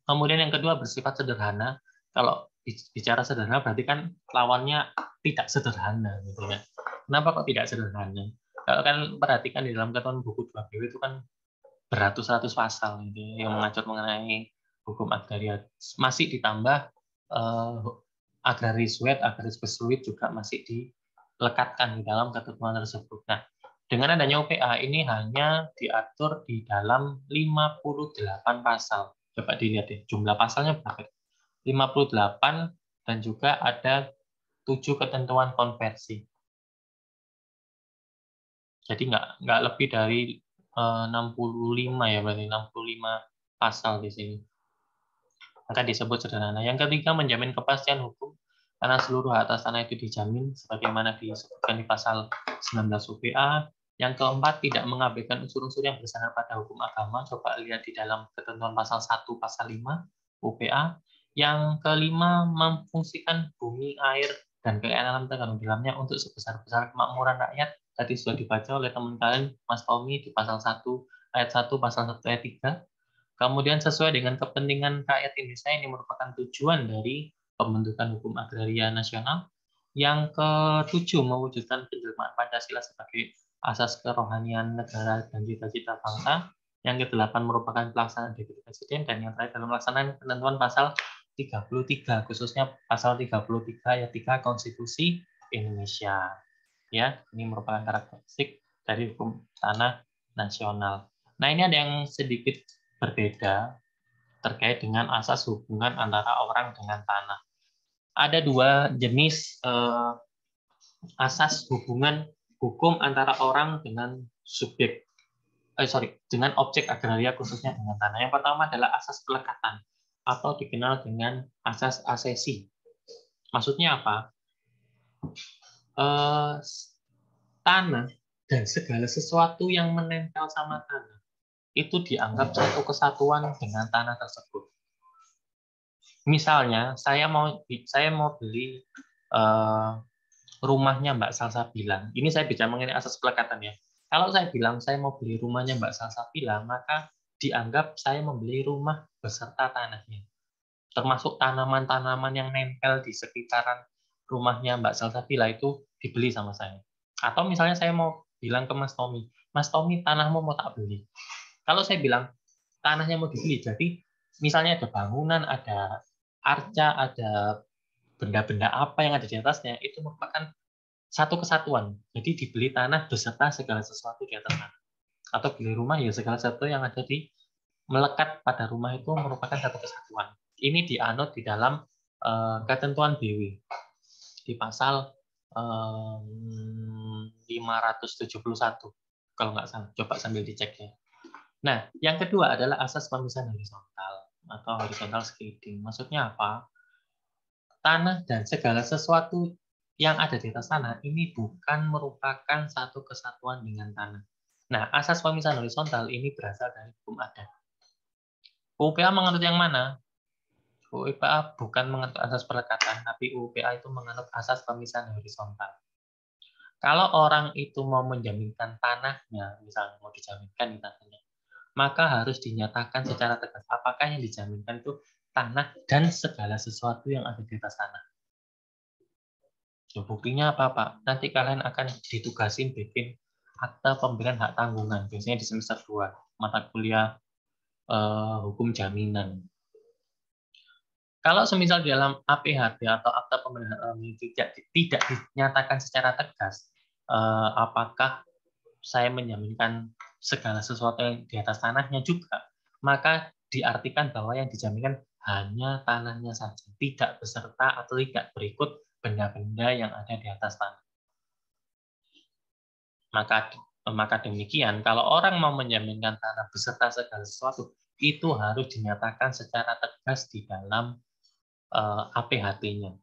Speaker 1: Kemudian yang kedua bersifat sederhana. Kalau bicara sederhana berarti kan lawannya tidak sederhana, gitu ya. Kenapa kok tidak sederhana? Kalau kan perhatikan di dalam ketentuan buku 2BW itu kan beratus-ratus pasal gitu, yang mengatur mengenai hukum agraria. Masih ditambah agraris wet, agraris pesuit juga masih dilekatkan di dalam ketentuan tersebut. Nah, dengan adanya UPA ini hanya diatur di dalam 58 pasal. Coba dilihat deh, jumlah pasalnya berapa? 58 dan juga ada 7 ketentuan konversi. Jadi nggak lebih dari 65 ya, berarti 65 pasal di sini. Maka disebut sederhana. Yang ketiga, menjamin kepastian hukum karena seluruh hak atas tanah itu dijamin sebagaimana disebutkan di pasal 19 UPA. Yang keempat, tidak mengabaikan unsur-unsur yang bersandar pada hukum agama. Coba lihat di dalam ketentuan pasal 1, pasal 5 UPA. Yang kelima, memfungsikan bumi, air, dan kekayaan alam terkandung di dalamnya untuk sebesar-besar kemakmuran rakyat. Tadi sudah dibaca oleh teman kalian, Mas Tommy, di pasal 1 ayat 1, pasal 1 ayat 3. Kemudian sesuai dengan kepentingan rakyat Indonesia, ini merupakan tujuan dari pembentukan hukum agraria nasional. Yang ketujuh, mewujudkan penjelmaan Pancasila sebagai asas kerohanian negara dan cita-cita bangsa. Yang kedelapan, merupakan pelaksanaan Dekret Presiden. Dan yang terakhir, dalam pelaksanaan ketentuan pasal 33, khususnya pasal 33 ayat 3 Konstitusi Indonesia. Ya, ini merupakan karakteristik dari hukum tanah nasional. Nah, ini ada yang sedikit berbeda terkait dengan asas hubungan antara orang dengan tanah. Ada dua jenis asas hubungan hukum antara orang dengan dengan objek agraria, khususnya dengan tanah. Yang pertama adalah asas pelekatan atau dikenal dengan asas asesi. Maksudnya apa? Tanah dan segala sesuatu yang menempel sama tanah itu dianggap satu kesatuan dengan tanah tersebut. Misalnya, saya mau beli rumahnya Mbak Salsabila. Ini saya bicara mengenai asas pelekatan ya. Kalau saya bilang saya mau beli rumahnya Mbak Salsabila, maka dianggap saya membeli rumah beserta tanahnya. Termasuk tanaman-tanaman yang nempel di sekitaran rumahnya Mbak Salsabila itu dibeli sama saya. Atau misalnya saya mau bilang ke Mas Tommy, tanahmu mau tak beli. Kalau saya bilang tanahnya mau dibeli, jadi misalnya ada bangunan, ada arca, ada benda-benda apa yang ada di atasnya, itu merupakan satu kesatuan. Jadi dibeli tanah beserta segala sesuatu di atas tanah. Atau beli rumah, ya segala sesuatu yang ada di melekat pada rumah itu merupakan satu kesatuan. Ini dianut di dalam ketentuan BW di pasal 571 kalau nggak salah. Coba sambil dicek ya. Nah, yang kedua adalah asas pemisahan horizontal atau horizontal scaling. Maksudnya apa? Tanah dan segala sesuatu yang ada di atas tanah ini bukan merupakan satu kesatuan dengan tanah. Nah, asas pemisahan horizontal ini berasal dari hukum adat. UPA menganut yang mana? UPA bukan menganut asas pelekatan, tapi UPA itu menganut asas pemisahan horizontal. Kalau orang itu mau menjaminkan tanahnya, misalnya mau dijaminkan di tanahnya, maka harus dinyatakan secara tegas apakah yang dijaminkan itu tanah dan segala sesuatu yang ada di atas tanah. Buktinya apa, Pak? Nanti kalian akan ditugasin bikin akta pemberian hak tanggungan, biasanya di semester 2, mata kuliah hukum jaminan. Kalau semisal di dalam APHD atau akta pemberian hak tanggungan tidak dinyatakan secara tegas, apakah saya menjaminkan segala sesuatu yang di atas tanahnya juga, maka diartikan bahwa yang dijaminkan hanya tanahnya saja, tidak beserta atau tidak berikut benda-benda yang ada di atas tanah. Maka demikian, kalau orang mau menjaminkan tanah beserta segala sesuatu, itu harus dinyatakan secara tegas di dalam APHT-nya.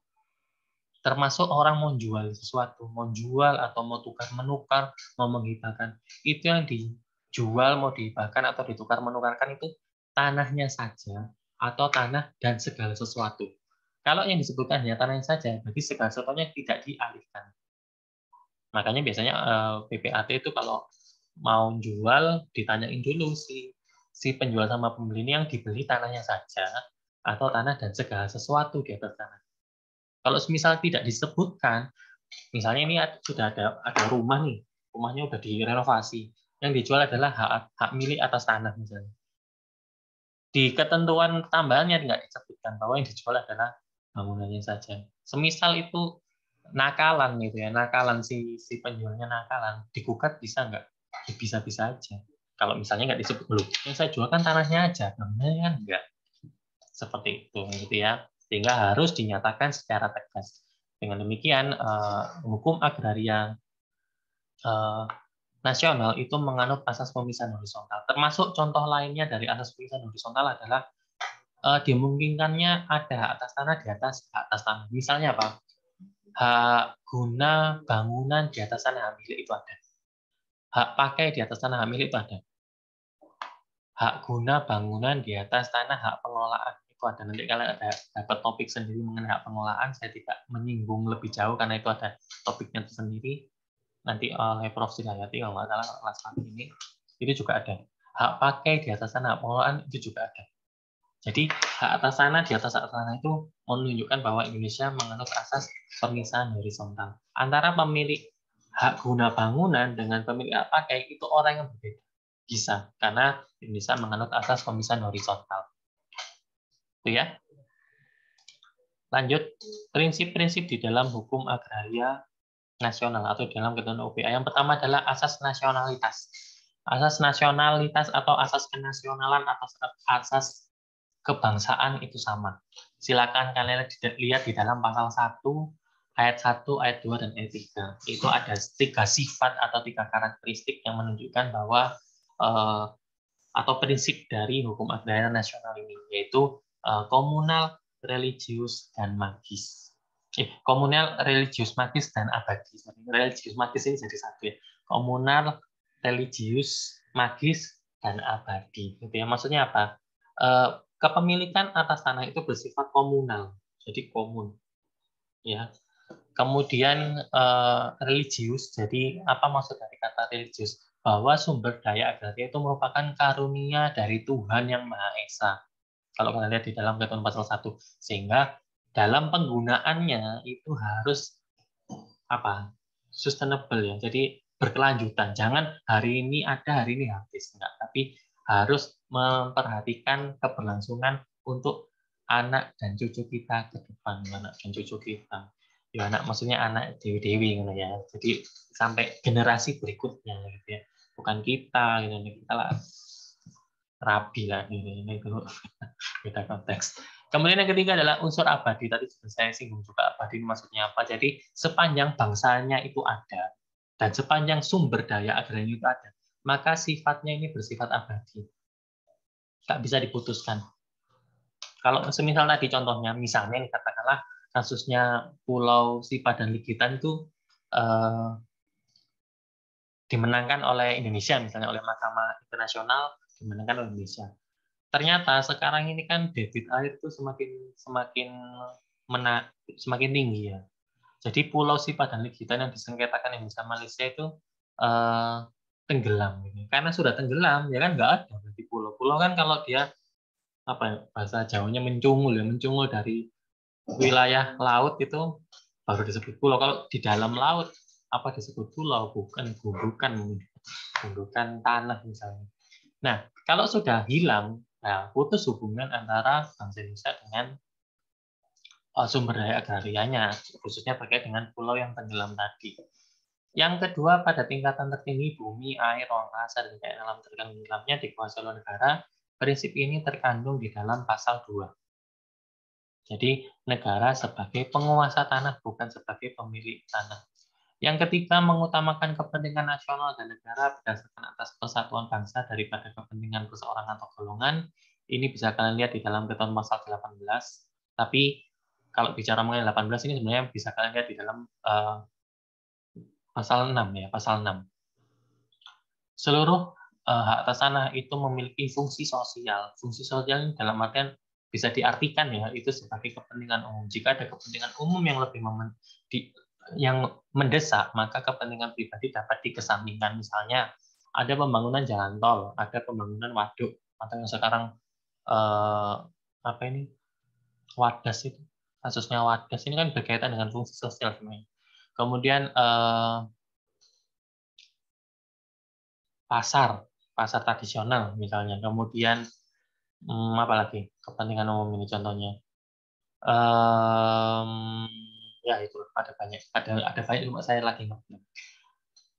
Speaker 1: Termasuk orang mau jual sesuatu, mau jual atau mau tukar-menukar, mau menghibahkan, itu yang dijual, mau dihibahkan atau ditukar-menukarkan itu tanahnya saja atau tanah dan segala sesuatu. Kalau yang disebutkan hanya tanahnya saja, berarti segala sesuatunya tidak dialihkan. Makanya biasanya PPAT itu kalau mau jual ditanyain dulu si penjual sama pembeli ini yang dibeli tanahnya saja atau tanah dan segala sesuatu di atas tanah. Kalau misal tidak disebutkan, misalnya ini sudah ada rumah nih, rumahnya udah direnovasi, yang dijual adalah hak milik atas tanah misalnya. Di ketentuan tambahannya nggak disebutkan bahwa yang dijual adalah bangunannya saja. Semisal itu nakalan gitu ya, nakalan si penjualnya nakalan, digugat bisa nggak? Bisa-bisa aja. Kalau misalnya nggak disebut dulu, yang saya jual kan tanahnya aja, bangunannya kan enggak. Seperti itu gitu ya. Sehingga harus dinyatakan secara tegas. Dengan demikian hukum agraria nasional itu menganut asas pemisahan horizontal. Termasuk contoh lainnya dari asas pemisahan horizontal adalah dimungkinkannya ada hak atas tanah di atas hak atas tanah. Misalnya apa? Hak guna bangunan di atas tanah hak milik itu ada. Hak pakai di atas tanah hak milik itu ada. Hak guna bangunan di atas tanah hak pengelolaan itu ada. Nanti kalian ada dapat topik sendiri mengenai hak pengelolaan, saya tidak menyinggung lebih jauh karena itu ada topiknya sendiri. Nanti oleh Prof. Sidayati kalau nggak salah kelas pagi ini itu juga ada. Hak pakai di atas tanah hak pengelolaan itu juga ada. Jadi hak atas tanah di atas hak tanah itu menunjukkan bahwa Indonesia menganut asas pemisahan horizontal. Antara pemilik hak guna bangunan dengan pemilik hak pakai itu orang yang berbeda. Bisa, karena Indonesia menganut asas pemisahan horizontal. Itu ya. Lanjut, prinsip-prinsip di dalam hukum agraria nasional atau dalam ketentuan UPA. Yang pertama adalah asas nasionalitas. Asas nasionalitas atau asas kenasionalan atau asas kebangsaan itu sama. Silakan kalian lihat di dalam pasal 1, ayat 1, ayat 2, dan ayat 3. Itu ada 3 sifat atau 3 karakteristik yang menunjukkan bahwa atau prinsip dari hukum agraria nasional ini, yaitu komunal, religius, dan magis. Komunal, religius, magis, dan abadi. Religius, magis ini jadi satu ya. Komunal, religius, magis, dan abadi. Gitu ya. Maksudnya apa? Kepemilikan atas tanah itu bersifat komunal, jadi komun. Ya. Kemudian religius, jadi apa maksud dari kata religius? Bahwa sumber daya agraria itu merupakan karunia dari Tuhan yang Maha Esa. Kalau kalian lihat di dalam ketentuan pasal 1, sehingga dalam penggunaannya itu harus apa? Sustainable ya. Jadi berkelanjutan. Jangan hari ini ada, hari ini habis, enggak. Tapi harus memperhatikan keberlangsungan untuk anak dan cucu kita ke depan, anak dan cucu kita. Ya anak maksudnya anak dewi-dewi gitu ya. Jadi sampai generasi berikutnya gitu ya. Bukan kita gitu, kita lah rabi lah ini itu beda konteks. Kemudian yang ketiga adalah unsur abadi. Tadi sudah saya singgung juga abadi maksudnya apa. Jadi sepanjang bangsanya itu ada dan sepanjang sumber daya agraria itu ada, maka sifatnya ini bersifat abadi. Nggak bisa diputuskan. Kalau semisal tadi contohnya, misalnya katakanlah kasusnya Pulau Sipa dan Ligitan itu dimenangkan oleh Indonesia, misalnya oleh Mahkamah Internasional, dimenangkan oleh Indonesia. Ternyata sekarang ini kan debit air itu semakin tinggi ya. Jadi Pulau Sipa dan Ligitan yang disengketakan Indonesia Malaysia itu tenggelam. Karena sudah tenggelam, ya kan nggak ada di pulau-pulau kan kalau dia apa ya, bahasa Jawanya mencungul ya, mencungul dari wilayah laut itu baru disebut pulau. Kalau di dalam laut apa disebut pulau? Bukan gundukan tanah misalnya. Nah, kalau sudah hilang, nah putus hubungan antara bangsa Indonesia dengan sumber daya agrarianya, khususnya terkait dengan pulau yang tenggelam tadi. Yang kedua, pada tingkatan tertinggi bumi, air, ruang angkasa, dan daya alam tenggelamnya dikuasai oleh negara. Prinsip ini terkandung di dalam pasal 2. Jadi, negara sebagai penguasa tanah, bukan sebagai pemilik tanah. Yang ketiga, mengutamakan kepentingan nasional dan negara berdasarkan atas persatuan bangsa daripada kepentingan perseorangan atau golongan. Ini bisa kalian lihat di dalam ketentuan pasal 18. Tapi, kalau bicara mengenai 18 ini sebenarnya bisa kalian lihat di dalam pasal 6 ya, pasal 6. Seluruh hak atas tanah itu memiliki fungsi sosial. Fungsi sosial dalam artian bisa diartikan ya itu sebagai kepentingan umum. Jika ada kepentingan umum yang lebih yang mendesak, maka kepentingan pribadi dapat dikesampingkan. Misalnya ada pembangunan jalan tol, ada pembangunan waduk, atau yang sekarang Wadas itu. Kasusnya Wadas ini kan berkaitan dengan fungsi sosial sebenarnya. Kemudian pasar tradisional misalnya. Kemudian apa lagi kepentingan umum ini contohnya? Ya itu ada banyak cuma saya lagi ngerti.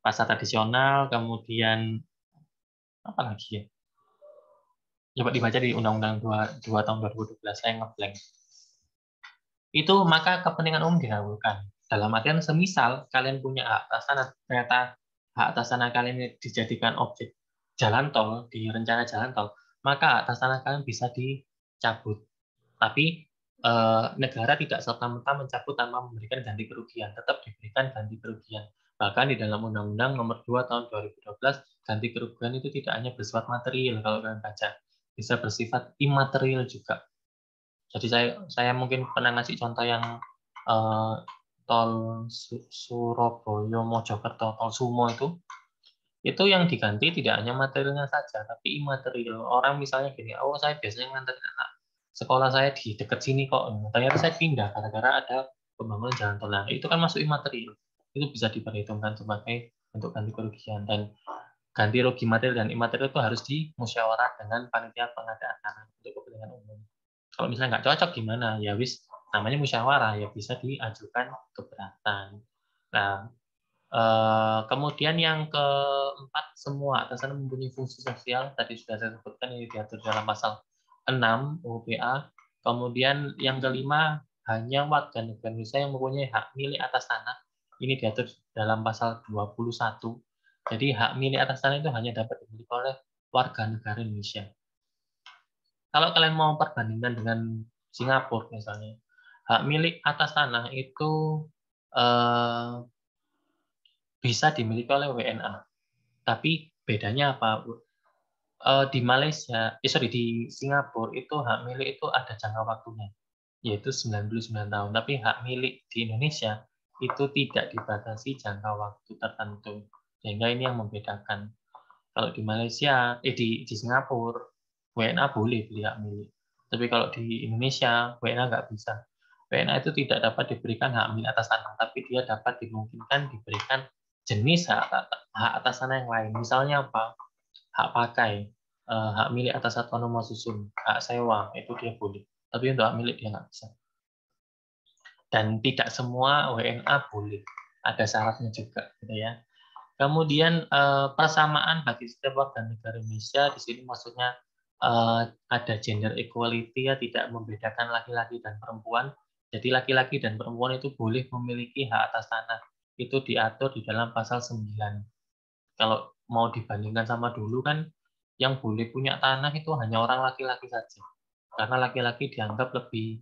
Speaker 1: Pasar tradisional, kemudian apa lagi ya? Coba dibaca di Undang-Undang 2 tahun 2012, saya ngeblank. Itu maka kepentingan umum didahulukan. Dalam artian semisal kalian punya hak atas tanah, ternyata hak atas tanah kalian ini dijadikan objek jalan tol, di rencana jalan tol, maka hak atas tanah kalian bisa dicabut. Tapi negara tidak serta-merta mencabut tanpa memberikan ganti kerugian, tetap diberikan ganti kerugian. Bahkan di dalam Undang-Undang Nomor 2 Tahun 2012, ganti kerugian itu tidak hanya bersifat material kalau kalian baca, bisa bersifat imaterial juga. Jadi saya mungkin pernah ngasih contoh yang tol Surabaya Mojokerto, tol Sumo itu yang diganti tidak hanya materialnya saja, tapi imaterial. Orang misalnya gini, oh saya biasanya nganterin anak sekolah saya di dekat sini kok, ternyata saya pindah gara-gara ada pembangunan jalan tol. Nah, itu kan masuk imaterial. Itu bisa diperhitungkan sebagai bentuk ganti kerugian, dan ganti rugi material dan imaterial itu harus dimusyawarah dengan panitia pengadaan tanah untuk kepentingan umum. Kalau misalnya nggak cocok gimana? Ya wis, namanya musyawarah, ya bisa diajukan keberatan. Nah, kemudian yang keempat, semua atas tanah mempunyai fungsi sosial. Tadi sudah saya sebutkan, ini diatur dalam pasal 6 UPA. Kemudian yang kelima, hanya warga negara Indonesia yang mempunyai hak milik atas tanah. Ini diatur dalam pasal 21. Jadi hak milik atas tanah itu hanya dapat dimiliki oleh warga negara Indonesia. Kalau kalian mau perbandingkan dengan Singapura misalnya, hak milik atas tanah itu bisa dimiliki oleh WNA. Tapi bedanya apa? Di Malaysia, di Singapura itu hak milik itu ada jangka waktunya, yaitu 99 tahun. Tapi hak milik di Indonesia itu tidak dibatasi jangka waktu tertentu. Sehingga ini yang membedakan. Kalau di Malaysia, di Singapura, WNA boleh beli hak milik. Tapi kalau di Indonesia, WNA nggak bisa. WNA itu tidak dapat diberikan hak milik atas tanah, tapi dia dapat dimungkinkan diberikan jenis hak atas tanah yang lain. Misalnya apa? Hak pakai, hak milik atas satuan rumah susun, hak sewa, itu dia boleh. Tapi untuk hak milik dia nggak bisa. Dan tidak semua WNA boleh. Ada syaratnya juga, gitu ya. Kemudian persamaan bagi setiap warga negara Indonesia, di sini maksudnya ada gender equality, ya, tidak membedakan laki-laki dan perempuan. Jadi laki-laki dan perempuan itu boleh memiliki hak atas tanah. Itu diatur di dalam pasal 9. Kalau mau dibandingkan sama dulu kan, yang boleh punya tanah itu hanya orang laki-laki saja. Karena laki-laki dianggap lebih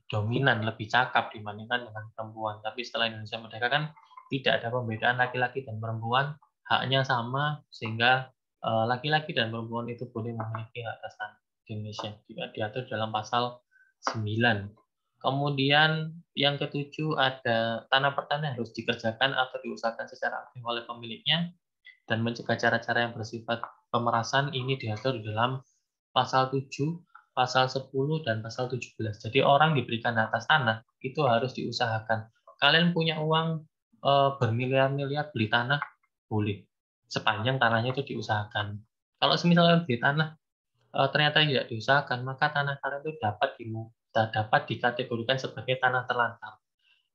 Speaker 1: dominan, lebih cakap dibandingkan dengan perempuan. Tapi setelah Indonesia Merdeka kan tidak ada pembedaan laki-laki dan perempuan, haknya sama, sehingga laki-laki dan perempuan itu boleh memiliki hak atas tanah di Indonesia. Juga diatur dalam pasal 9. Kemudian yang ketujuh ada tanah pertanian harus dikerjakan atau diusahakan secara aktif oleh pemiliknya dan mencegah cara-cara yang bersifat pemerasan. Ini diatur di dalam pasal 7, pasal 10, dan pasal 17. Jadi orang diberikan atas tanah itu harus diusahakan. Kalian punya uang bermiliar-miliar beli tanah, boleh. Sepanjang tanahnya itu diusahakan. Kalau misalnya beli tanah ternyata tidak diusahakan, maka tanah kalian itu dapat dikategorikan sebagai tanah terlantar.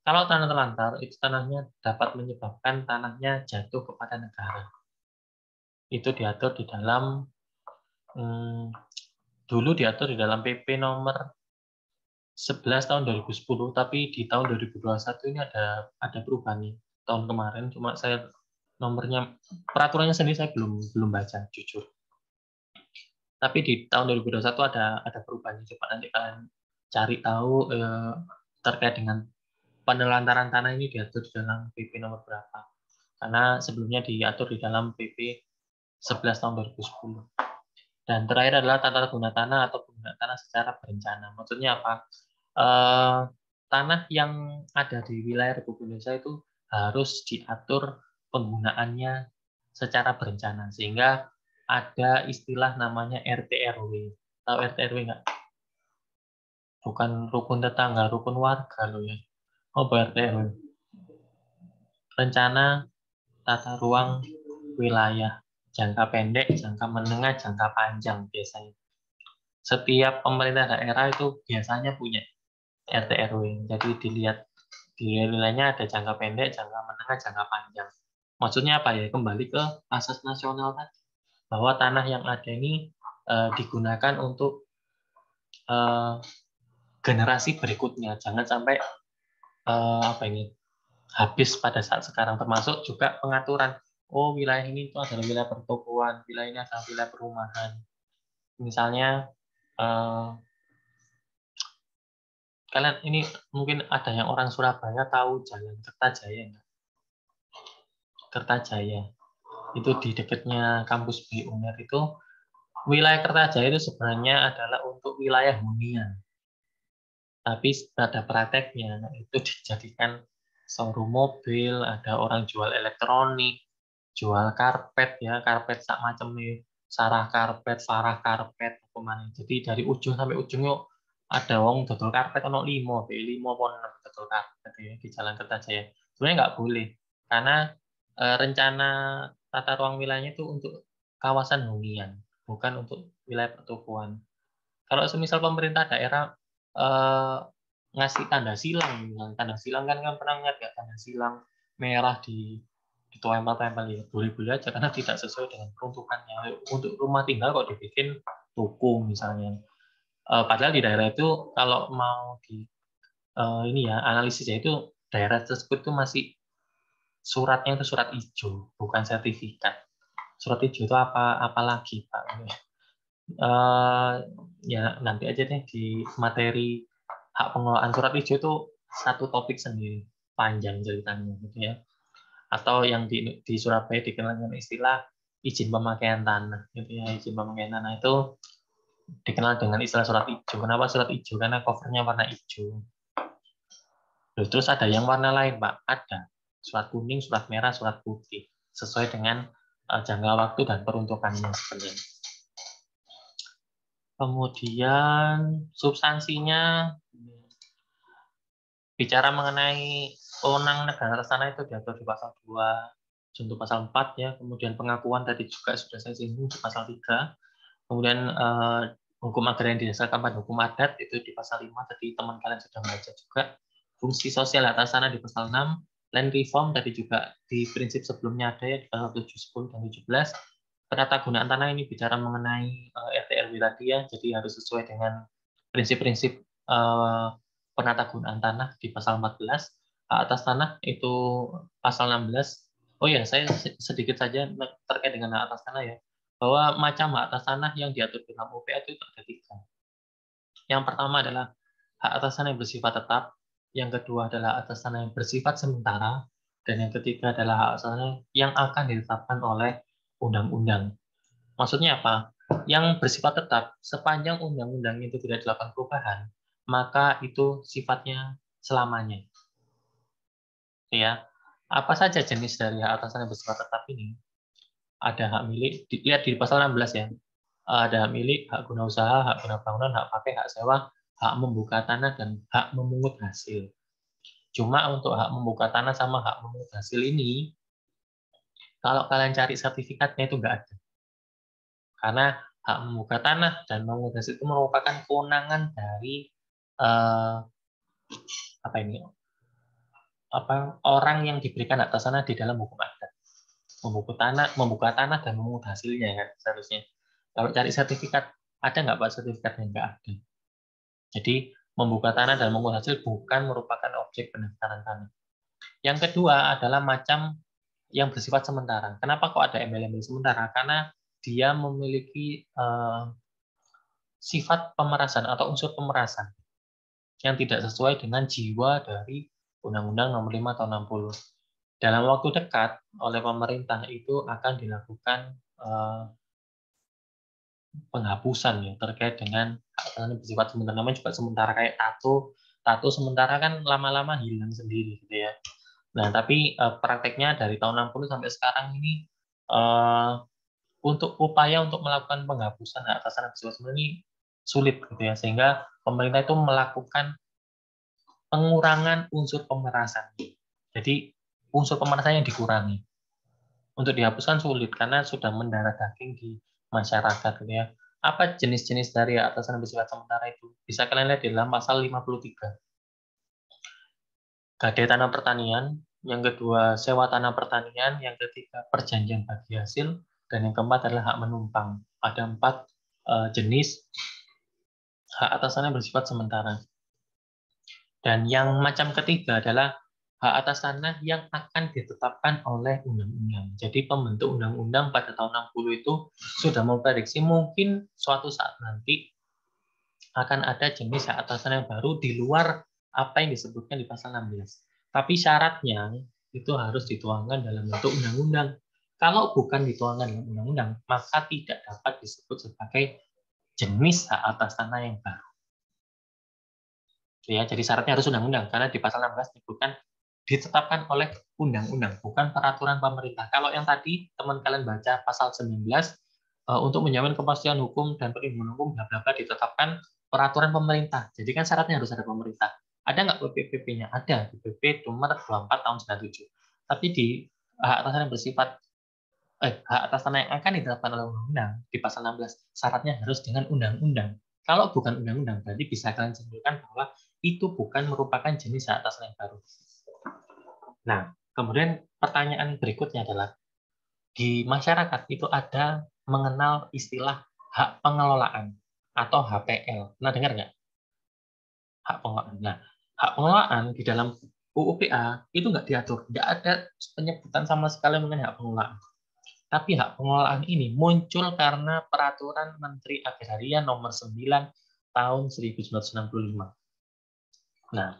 Speaker 1: Kalau tanah terlantar, itu tanahnya dapat menyebabkan tanahnya jatuh kepada negara. Itu diatur di dalam dulu diatur di dalam PP nomor 11 tahun 2010, tapi di tahun 2021 ini ada perubahan nih. Tahun kemarin cuma saya nomornya peraturannya sendiri saya belum baca jujur. Tapi di tahun 2021 ada perubahan. Coba nanti kalian cari tahu terkait dengan penelantaran tanah ini diatur di dalam PP nomor berapa. Karena sebelumnya diatur di dalam PP 11 tahun 2010. Dan terakhir adalah tata guna tanah atau penggunaan tanah secara berencana. Maksudnya apa? Tanah yang ada di wilayah Republik Indonesia itu harus diatur penggunaannya secara berencana. Sehingga ada istilah namanya RT/RW. Tahu RT/RW nggak? Bukan rukun tetangga, rukun warga loh ya. Oh, RT/RW. Rencana tata ruang wilayah. Jangka pendek, jangka menengah, jangka panjang biasanya. Setiap pemerintah daerah itu biasanya punya RT/RW. Jadi dilihat di wilayahnya ada jangka pendek, jangka menengah, jangka panjang. Maksudnya apa ya? Kembali ke asas nasional tadi. Bahwa tanah yang ada ini digunakan untuk generasi berikutnya. Jangan sampai habis pada saat sekarang. Termasuk juga pengaturan. Oh, wilayah ini itu adalah wilayah pertokoan, wilayah ini adalah wilayah perumahan. Misalnya kalian ini mungkin ada yang orang Surabaya tahu Jalan Kertajaya. Kertajaya itu di dekatnya kampus BUNER itu. Wilayah Kertajaya itu sebenarnya adalah untuk wilayah hunian. Tapi pada prakteknya itu dijadikan showroom mobil, ada orang jual elektronik, jual karpet ya, karpet sak macamnya, sarah karpet, farah karpet, kemana. Jadi dari ujung sampai ujung yuk ada wong dodol karpet ono 5, B5 pon dodol karpet ya di Jalan Kertajaya. Sebenarnya nggak boleh karena rencana tata ruang wilayahnya itu untuk kawasan hunian, bukan untuk wilayah pertokoan. Kalau semisal pemerintah daerah ngasih tanda silang, tanda silang kan pernah lihat ya, tanda silang merah di tempel-tempel ya, boleh-boleh aja karena tidak sesuai dengan peruntukannya. Untuk rumah tinggal kok dibikin toko misalnya. Padahal di daerah itu kalau mau di analisisnya itu daerah tersebut itu masih suratnya itu surat hijau, bukan sertifikat. Surat hijau itu apa lagi Pak? Ya nanti aja deh di materi hak pengelolaan surat hijau itu satu topik sendiri, panjang ceritanya gitu ya. Atau yang di Surabaya dikenal dengan istilah izin pemakaian tanah gitu ya. Izin pemakaian tanah itu dikenal dengan istilah surat hijau. Kenapa surat hijau? Karena covernya warna hijau. Terus ada yang warna lain Pak, ada surat kuning, surat merah, surat putih sesuai dengan jangka waktu dan peruntukannya sebenarnya. Kemudian substansinya bicara mengenai wewenang negara atas tanah itu diatur di pasal 2 junto pasal 4 ya. Kemudian pengakuan tadi juga sudah saya singgung di pasal 3. Kemudian hukum agraria yang didasarkan pada hukum adat itu di pasal 5, tadi teman kalian sudah membaca juga. Fungsi sosial atas tanah di pasal 6. Land reform tadi juga di prinsip sebelumnya ada ya di pasal 7, 10, dan 17. Penata gunaan tanah ini bicara mengenai RT/RW tadi ya, jadi harus sesuai dengan prinsip-prinsip penata gunaan tanah di pasal 14. Hak atas tanah itu pasal 16, Oh ya, saya sedikit saja terkait dengan hak atas tanah ya. Bahwa macam hak atas tanah yang diatur dalam UPA itu ada 3. Yang pertama adalah hak atas tanah yang bersifat tetap, yang kedua adalah hak atas tanah yang bersifat sementara, dan yang ketiga adalah hak atas tanah yang akan ditetapkan oleh undang-undang. Maksudnya apa? Yang bersifat tetap, sepanjang undang-undang itu tidak dilakukan perubahan, maka itu sifatnya selamanya. Ya, apa saja jenis dari hak atas tanah yang bersifat tetap ini? Ada hak milik, lihat di pasal 16 ya. Ada hak milik, hak guna usaha, hak guna bangunan, hak pakai, hak sewa, hak membuka tanah, dan hak memungut hasil. Cuma untuk hak membuka tanah sama hak memungut hasil ini, kalau kalian cari sertifikatnya itu nggak ada. Karena hak membuka tanah dan memungut hasil itu merupakan kewenangan dari orang yang diberikan hak atas tanah di dalam hukum adat. Membuka tanah dan memungut hasilnya kan seharusnya. Kalau cari sertifikat, ada nggak Pak sertifikatnya? Nggak ada. Jadi membuka tanah dan memungut hasil bukan merupakan objek pendaftaran tanah. Yang kedua adalah macam yang bersifat sementara. Kenapa kok ada embel-embel sementara? Karena dia memiliki sifat pemerasan atau unsur pemerasan yang tidak sesuai dengan jiwa dari Undang-Undang Nomor 5 Tahun 60. Dalam waktu dekat oleh pemerintah itu akan dilakukan penghapusan ya terkait dengan hak bersifat sementara. Namanya juga sementara, kayak tato sementara kan lama-lama hilang sendiri gitu ya. Nah, tapi prakteknya dari tahun 60 sampai sekarang ini untuk upaya untuk melakukan penghapusan hak atas tanah bersifat sementara ini sulit gitu ya, sehingga pemerintah itu melakukan pengurangan unsur pemerasan. Jadi unsur pemerasannya dikurangi. Untuk dihapuskan sulit karena sudah mendarah daging di masyarakat gitu ya. Apa jenis-jenis dari hak atas tanah bersifat sementara itu? Bisa kalian lihat di dalam pasal 53. Gadai tanah pertanian, yang kedua sewa tanah pertanian, yang ketiga perjanjian bagi hasil, dan yang keempat adalah hak menumpang. Ada 4 jenis hak atas tanah bersifat sementara. Dan yang macam ketiga adalah hak atas tanah yang akan ditetapkan oleh undang-undang. Jadi pembentuk undang-undang pada tahun 60 itu sudah memprediksi mungkin suatu saat nanti akan ada jenis hak atas tanah yang baru di luar apa yang disebutkan di pasal 16. Tapi syaratnya itu harus dituangkan dalam bentuk undang-undang. Kalau bukan dituangkan dalam undang-undang, maka tidak dapat disebut sebagai jenis hak atas tanah yang baru. Ya, jadi syaratnya harus undang-undang karena di pasal 16 disebutkan ditetapkan oleh undang-undang, bukan peraturan pemerintah. Kalau yang tadi teman kalian baca pasal 19 untuk menjamin kepastian hukum dan perlindungan hukum bla bla bla ditetapkan peraturan pemerintah. Jadi kan syaratnya harus ada pemerintah. Ada nggak PP-nya? Ada di PP nomor 24 tahun 97. Tapi di hak atas tanah bersifat hak atas tanah yang akan ditetapkan oleh undang-undang di pasal 16 syaratnya harus dengan undang-undang. Kalau bukan undang-undang berarti bisa kalian simpulkan bahwa itu bukan merupakan jenis hak atas tanah yang baru. Nah, kemudian pertanyaan berikutnya adalah di masyarakat itu ada mengenal istilah hak pengelolaan atau HPL. Pernah dengar nggak? Hak pengelolaan. Nah, hak pengelolaan di dalam UUPA itu nggak diatur, nggak ada penyebutan sama sekali mengenai hak pengelolaan. Tapi hak pengelolaan ini muncul karena Peraturan Menteri Agraria Nomor 9 Tahun 1965. Nah,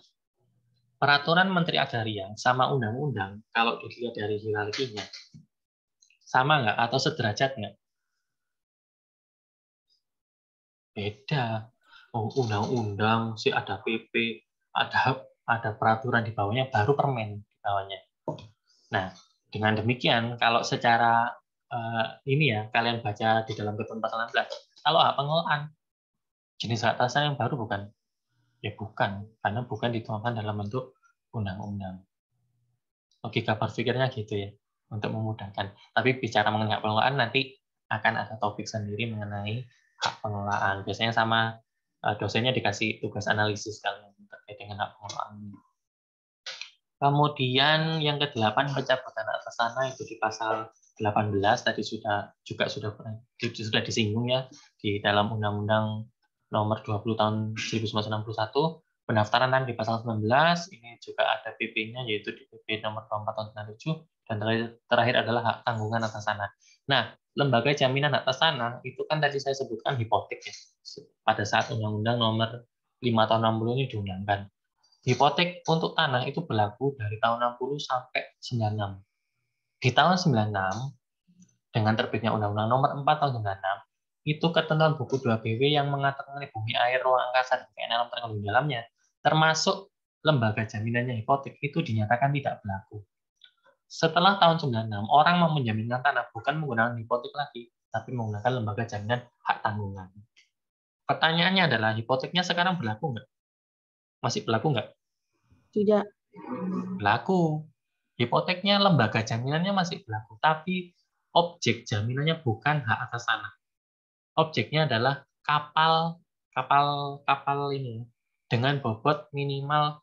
Speaker 1: Peraturan Menteri Agraria sama undang-undang, kalau dilihat dari hierarkinya, sama nggak atau sederajat nggak? Beda. Oh, undang-undang sih ada PP, ada peraturan di bawahnya, baru permen di bawahnya. Nah, dengan demikian, kalau secara ini ya, kalian baca di dalam ketentuan pasal 16, kalau hak pengelolaan, jenis hak atas tanah yang baru bukan? Ya bukan, karena bukan dituangkan dalam bentuk undang-undang. Logika berpikirnya gitu ya, untuk memudahkan. Tapi bicara mengenai hak pengelolaan nanti akan ada topik sendiri mengenai hak pengelolaan. Biasanya sama dosennya dikasih tugas analisis kalian terkait dengan hak pengelolaan. Kemudian yang ke-8 pencabutan hak atas tanah itu di pasal 18 tadi sudah disinggung ya di dalam Undang-Undang Nomor 20 Tahun 1961. Pendaftaran di pasal 19 ini juga ada PP-nya yaitu di PP Nomor 24 Tahun 97 Dan terakhir adalah hak tanggungan atas tanah. Nah, lembaga jaminan hak atas tanah itu kan tadi saya sebutkan hipotek ya. Pada saat Undang-Undang Nomor 5 tahun 60 ini diundangkan. Hipotek untuk tanah itu berlaku dari tahun 60 sampai 96. Di tahun 96, dengan terbitnya Undang-Undang Nomor 4 tahun 96, itu ketentuan buku 2 BW yang mengatakan bumi, air, ruang angkasa, dan kekayaan alam terkandung di dalamnya, termasuk lembaga jaminannya hipotek, itu dinyatakan tidak berlaku. Setelah tahun 96, orang mau menjaminkan tanah bukan menggunakan hipotek lagi, tapi menggunakan lembaga jaminan hak tanggungan. Pertanyaannya adalah, hipoteknya sekarang berlaku nggak? Masih berlaku nggak?
Speaker 2: Tidak.
Speaker 1: Berlaku. Hipoteknya, lembaga jaminannya masih berlaku, tapi objek jaminannya bukan hak atas tanah. Objeknya adalah kapal ini dengan bobot minimal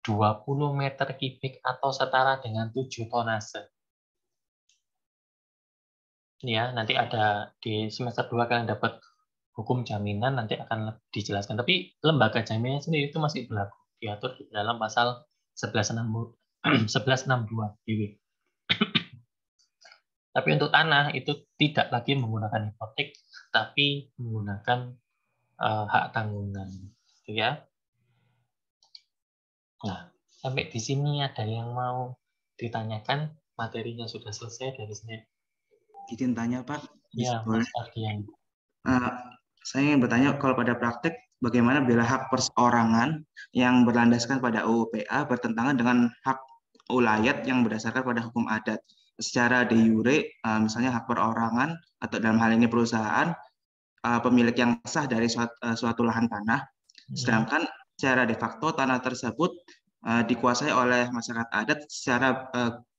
Speaker 1: 20 meter kubik atau setara dengan 7 tonnase. Ini ya, nanti ada di semester 2 kalian dapat hukum jaminan, nanti akan dijelaskan. Tapi lembaga jaminan sendiri itu masih berlaku, diatur di dalam pasal 1162 BW. Tapi untuk tanah itu tidak lagi menggunakan hipotek, tapi menggunakan hak tanggungan, gitu ya. Nah, sampai di sini ada yang mau ditanyakan? Materinya sudah selesai dari sini.
Speaker 6: Izin tanya, Pak.
Speaker 1: Ya,
Speaker 6: Boleh.
Speaker 1: Mas Ardian.
Speaker 6: Saya ingin bertanya, kalau pada praktek, bagaimana bila hak perseorangan yang berlandaskan pada UU PA bertentangan dengan hak ulayat yang berdasarkan pada hukum adat? Secara de jure, misalnya hak perorangan, atau dalam hal ini perusahaan, pemilik yang sah dari suatu lahan tanah, sedangkan secara de facto tanah tersebut dikuasai oleh masyarakat adat secara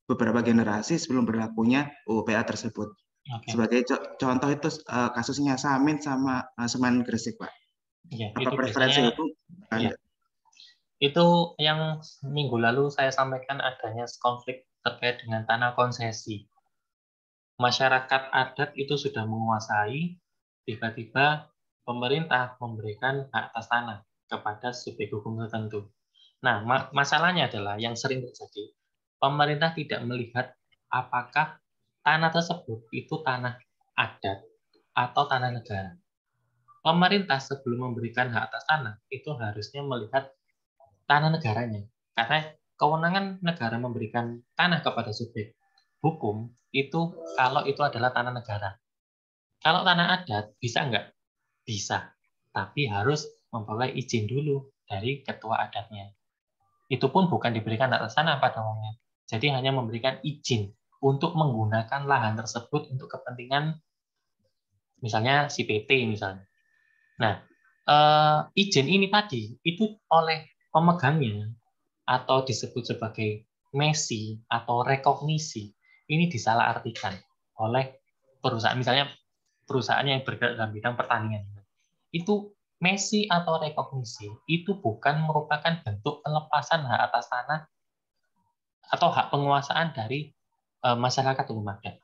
Speaker 6: beberapa generasi sebelum berlakunya UU PA tersebut. Okay. Sebagai contoh itu kasusnya Samin sama Semen Gresik, Pak.
Speaker 1: Ya,
Speaker 6: apa
Speaker 1: itu
Speaker 6: preferensi
Speaker 1: biasanya,
Speaker 6: itu?
Speaker 1: Ya. Itu yang minggu lalu saya sampaikan, adanya konflik terkait dengan tanah konsesi. Masyarakat adat itu sudah menguasai, tiba-tiba pemerintah memberikan hak atas tanah kepada subjek hukum tertentu. Nah, masalahnya adalah yang sering terjadi, pemerintah tidak melihat apakah tanah tersebut itu tanah adat atau tanah negara. Pemerintah sebelum memberikan hak atas tanah itu harusnya melihat tanah negaranya. Karena kewenangan negara memberikan tanah kepada subjek hukum itu kalau itu adalah tanah negara. Kalau tanah adat, bisa nggak? Bisa. Tapi harus memperoleh izin dulu dari ketua adatnya. Itu pun bukan diberikan hak atas tanah pada umumnya. Jadi hanya memberikan izin untuk menggunakan lahan tersebut untuk kepentingan misalnya si PT misalnya. Nah, izin ini tadi itu oleh pemegangnya atau disebut sebagai mesi atau rekognisi, ini disalahartikan oleh perusahaan, misalnya perusahaan yang bergerak dalam bidang pertanian. Itu mesi atau rekognisi itu bukan merupakan bentuk pelepasan hak atas tanah atau hak penguasaan dari masyarakat umum adat.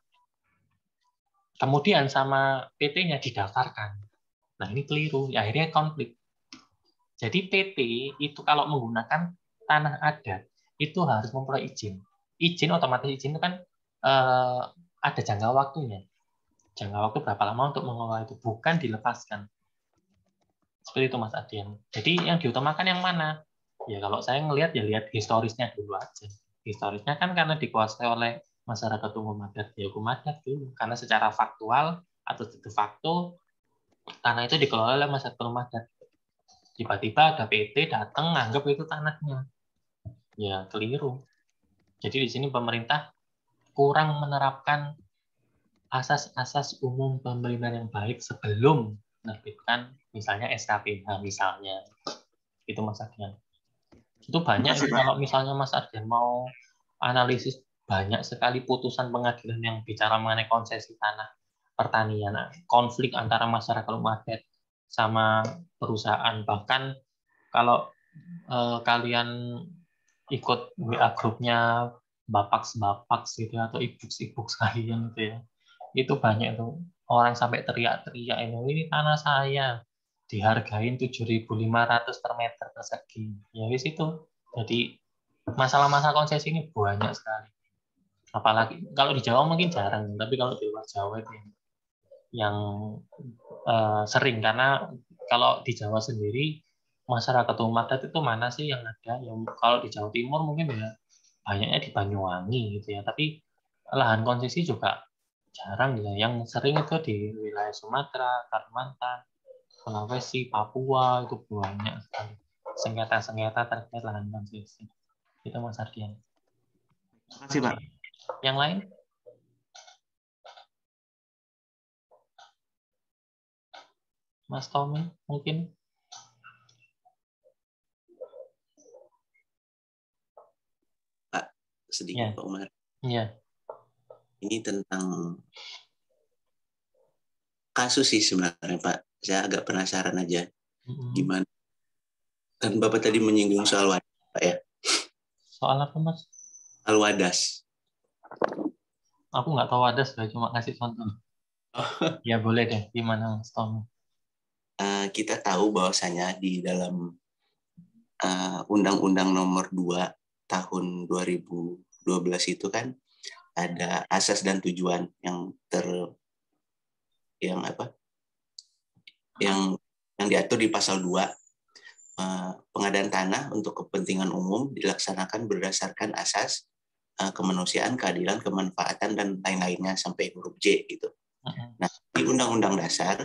Speaker 1: Kemudian sama PT-nya didaftarkan. Nah, ini keliru, akhirnya konflik. Jadi PT itu kalau menggunakan tanah adat itu harus memperoleh izin. Izin otomatis izin itu kan ada jangka waktunya. Jangka waktu berapa lama untuk mengelola itu, bukan dilepaskan. Seperti itu Mas Adian. Jadi yang diutamakan yang mana? Ya kalau saya ngelihat ya lihat historisnya dulu aja. Historisnya kan karena dikuasai oleh masyarakat umum adat, ya hukum adat dulu. Karena secara faktual atau de facto tanah itu dikelola oleh masyarakat umum adat. Tiba-tiba ada PT datang nganggap itu tanahnya. Ya keliru. Jadi di sini pemerintah kurang menerapkan asas-asas umum pemerintahan yang baik sebelum menerbitkan misalnya SKPH misalnya. Itu Mas Ardian. Itu banyak itu kalau misalnya Mas Ardian mau analisis, banyak sekali putusan pengadilan yang bicara mengenai konsesi tanah pertanian, konflik antara masyarakat umum adat sama perusahaan. Bahkan kalau kalian ikut WA grupnya bapak gitu atau ibu sekalian gitu ya, itu banyak tuh orang sampai teriak-teriak, ini tanah saya dihargain 7.500 per meter persegi. Ya wis itu. Jadi masalah-masalah konsesi ini banyak sekali. Apalagi kalau di Jawa mungkin jarang, tapi kalau di luar Jawa itu yang sering, karena kalau di Jawa sendiri masyarakat hukum adat itu mana sih yang ada? Yang kalau di Jawa Timur mungkin ya banyaknya di Banyuwangi gitu ya, tapi lahan konsesi juga jarang ya. Yang sering itu di wilayah Sumatera, Kalimantan, Sulawesi, Papua, itu banyak sekali sengketa-sengketa terkait lahan konsesi. Itu Mas Ardian.
Speaker 6: Terima kasih, Pak.
Speaker 1: Yang lain? Mas Tommy mungkin?
Speaker 3: Pak, sedikit
Speaker 1: Ya.
Speaker 3: Pak Umar.
Speaker 1: Iya.
Speaker 3: Ini tentang kasus sih sebenarnya Pak. Saya agak penasaran aja gimana. Kan Bapak tadi menyinggung soal wadas, Pak ya.
Speaker 1: Soal apa Mas?
Speaker 3: Soal wadas.
Speaker 1: Aku nggak tahu wadas, cuma ngasih contoh. Ya boleh deh, gimana Mas Tommy?
Speaker 3: Kita tahu bahwasanya di dalam Undang-Undang Nomor 2 Tahun 2012 itu kan ada asas dan tujuan yang diatur di pasal 2. Pengadaan tanah untuk kepentingan umum dilaksanakan berdasarkan asas kemanusiaan, keadilan, kemanfaatan, dan lain-lainnya sampai huruf J gitu. Nah, di Undang-Undang Dasar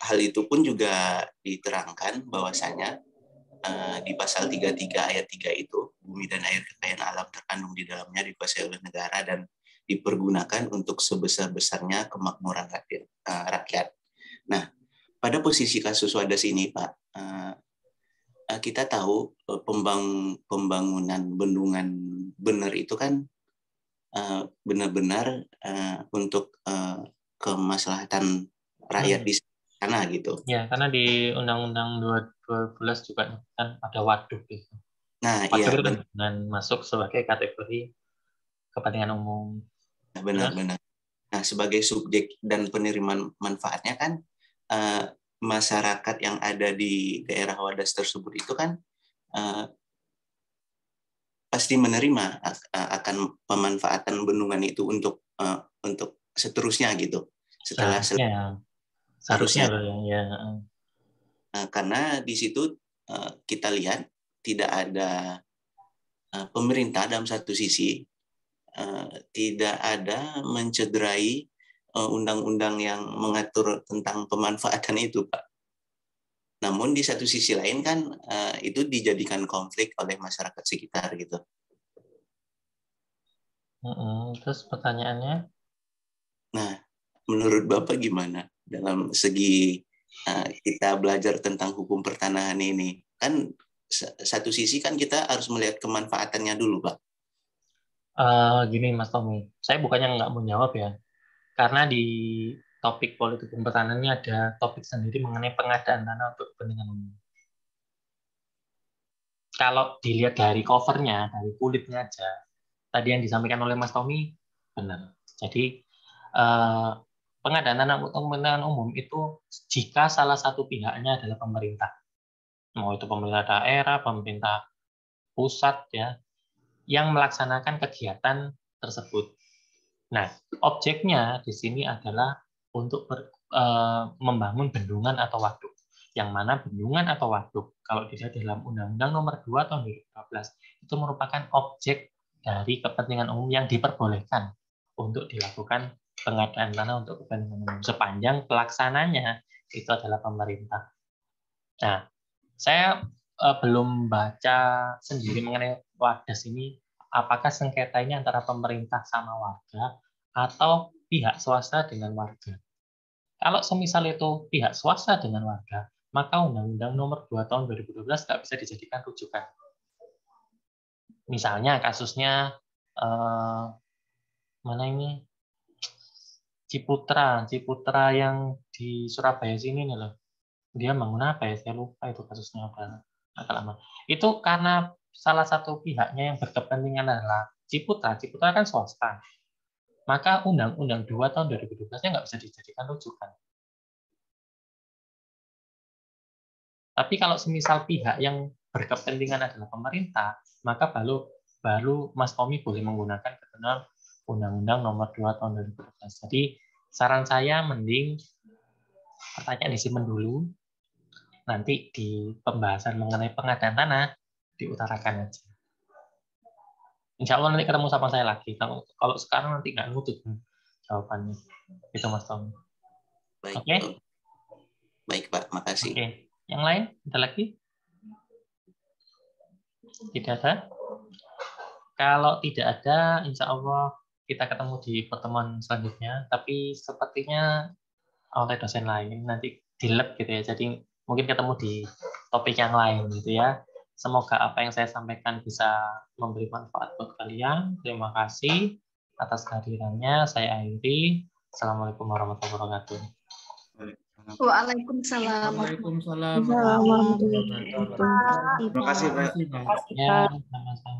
Speaker 3: hal itu pun juga diterangkan bahwasanya di pasal 33 ayat 3 itu bumi dan air kekayaan alam terkandung di dalamnya dikuasai oleh negara dan dipergunakan untuk sebesar-besarnya kemakmuran rakyat. Nah, pada posisi kasus wadas ini, Pak, kita tahu pembangunan bendungan bener itu kan benar-benar untuk kemaslahatan rakyat di sana gitu.
Speaker 1: Ya, karena di Undang-Undang 2012 juga kan ada waduk gitu.
Speaker 3: Nah,
Speaker 1: waduk
Speaker 3: iya,
Speaker 1: itu kan dengan masuk sebagai kategori kepentingan umum.
Speaker 3: Benar-benar. Nah, sebagai subjek dan penerima manfaatnya kan masyarakat yang ada di daerah wadas tersebut itu kan pasti menerima akan pemanfaatan bendungan itu untuk seterusnya gitu.
Speaker 1: Seharusnya loh ya.
Speaker 3: Karena di situ kita lihat tidak ada pemerintah dalam satu sisi tidak ada mencederai undang-undang yang mengatur tentang pemanfaatan itu, Pak. Namun di satu sisi lain kan itu dijadikan konflik oleh masyarakat sekitar gitu.
Speaker 1: Terus pertanyaannya?
Speaker 3: Nah, menurut Bapak gimana dalam segi kita belajar tentang hukum pertanahan ini? Kan satu sisi kan kita harus melihat kemanfaatannya dulu, Pak.
Speaker 1: Gini Mas Tommy, saya bukannya nggak mau jawab ya, karena di topik politik hukum pertanahan ini ada topik sendiri mengenai pengadaan tanah untuk kepentingan umum. Kalau dilihat dari covernya, dari kulitnya aja, tadi yang disampaikan oleh Mas Tommy benar. Jadi pengadaan tanah untuk kepentingan umum itu jika salah satu pihaknya adalah pemerintah, mau itu pemerintah daerah, pemerintah pusat ya, yang melaksanakan kegiatan tersebut. Nah, objeknya di sini adalah untuk membangun bendungan atau waduk. Yang mana bendungan atau waduk, kalau dilihat dalam Undang-Undang Nomor 2 Tahun 2012, itu merupakan objek dari kepentingan umum yang diperbolehkan untuk dilakukan pengadaan tanah untuk kepentingan umum sepanjang pelaksananya itu adalah pemerintah. Nah, saya belum baca sendiri mengenai wadas ini, apakah sengketa ini antara pemerintah sama warga atau pihak swasta dengan warga. Kalau semisal itu pihak swasta dengan warga, maka Undang-Undang Nomor 2 Tahun 2012 nggak bisa dijadikan rujukan. Misalnya kasusnya mana ini Ciputra yang di Surabaya sini nih loh. Dia bangun apa ya? Saya lupa itu kasusnya apa. Agak lama. Itu karena salah satu pihaknya yang berkepentingan adalah Ciputra kan swasta. Maka Undang-Undang 2 Tahun 2012-nya nggak bisa dijadikan rujukan. Tapi kalau semisal pihak yang berkepentingan adalah pemerintah, maka baru baru Mas Tommy boleh menggunakan ketentuan Undang-Undang Nomor 2 Tahun 2012. Jadi saran saya mending pertanyaan disimpan dulu, nanti di pembahasan mengenai pengadaan tanah diutarakan aja. Insya Allah nanti ketemu sama saya lagi. Kalau sekarang nanti nggak ngutip jawabannya. Itu Mas Tommy.
Speaker 3: Baik,
Speaker 1: Oke?
Speaker 3: Baik Pak, makasih.
Speaker 1: Oke. Yang lain? Ada lagi? Tidak ada? Kalau tidak ada, insya Allah kita ketemu di pertemuan selanjutnya. Tapi sepertinya oleh dosen lain nanti di lab gitu ya. Jadi mungkin ketemu di topik yang lain gitu ya. Semoga apa yang saya sampaikan bisa memberi manfaat buat kalian. Terima kasih atas kehadirannya. Saya akhiri. Assalamualaikum warahmatullahi wabarakatuh.
Speaker 4: Waalaikumsalam.
Speaker 7: Waalaikumsalam.
Speaker 2: Assalamualaikum.
Speaker 6: Terima kasih Pak.
Speaker 1: Ya, sama-sama.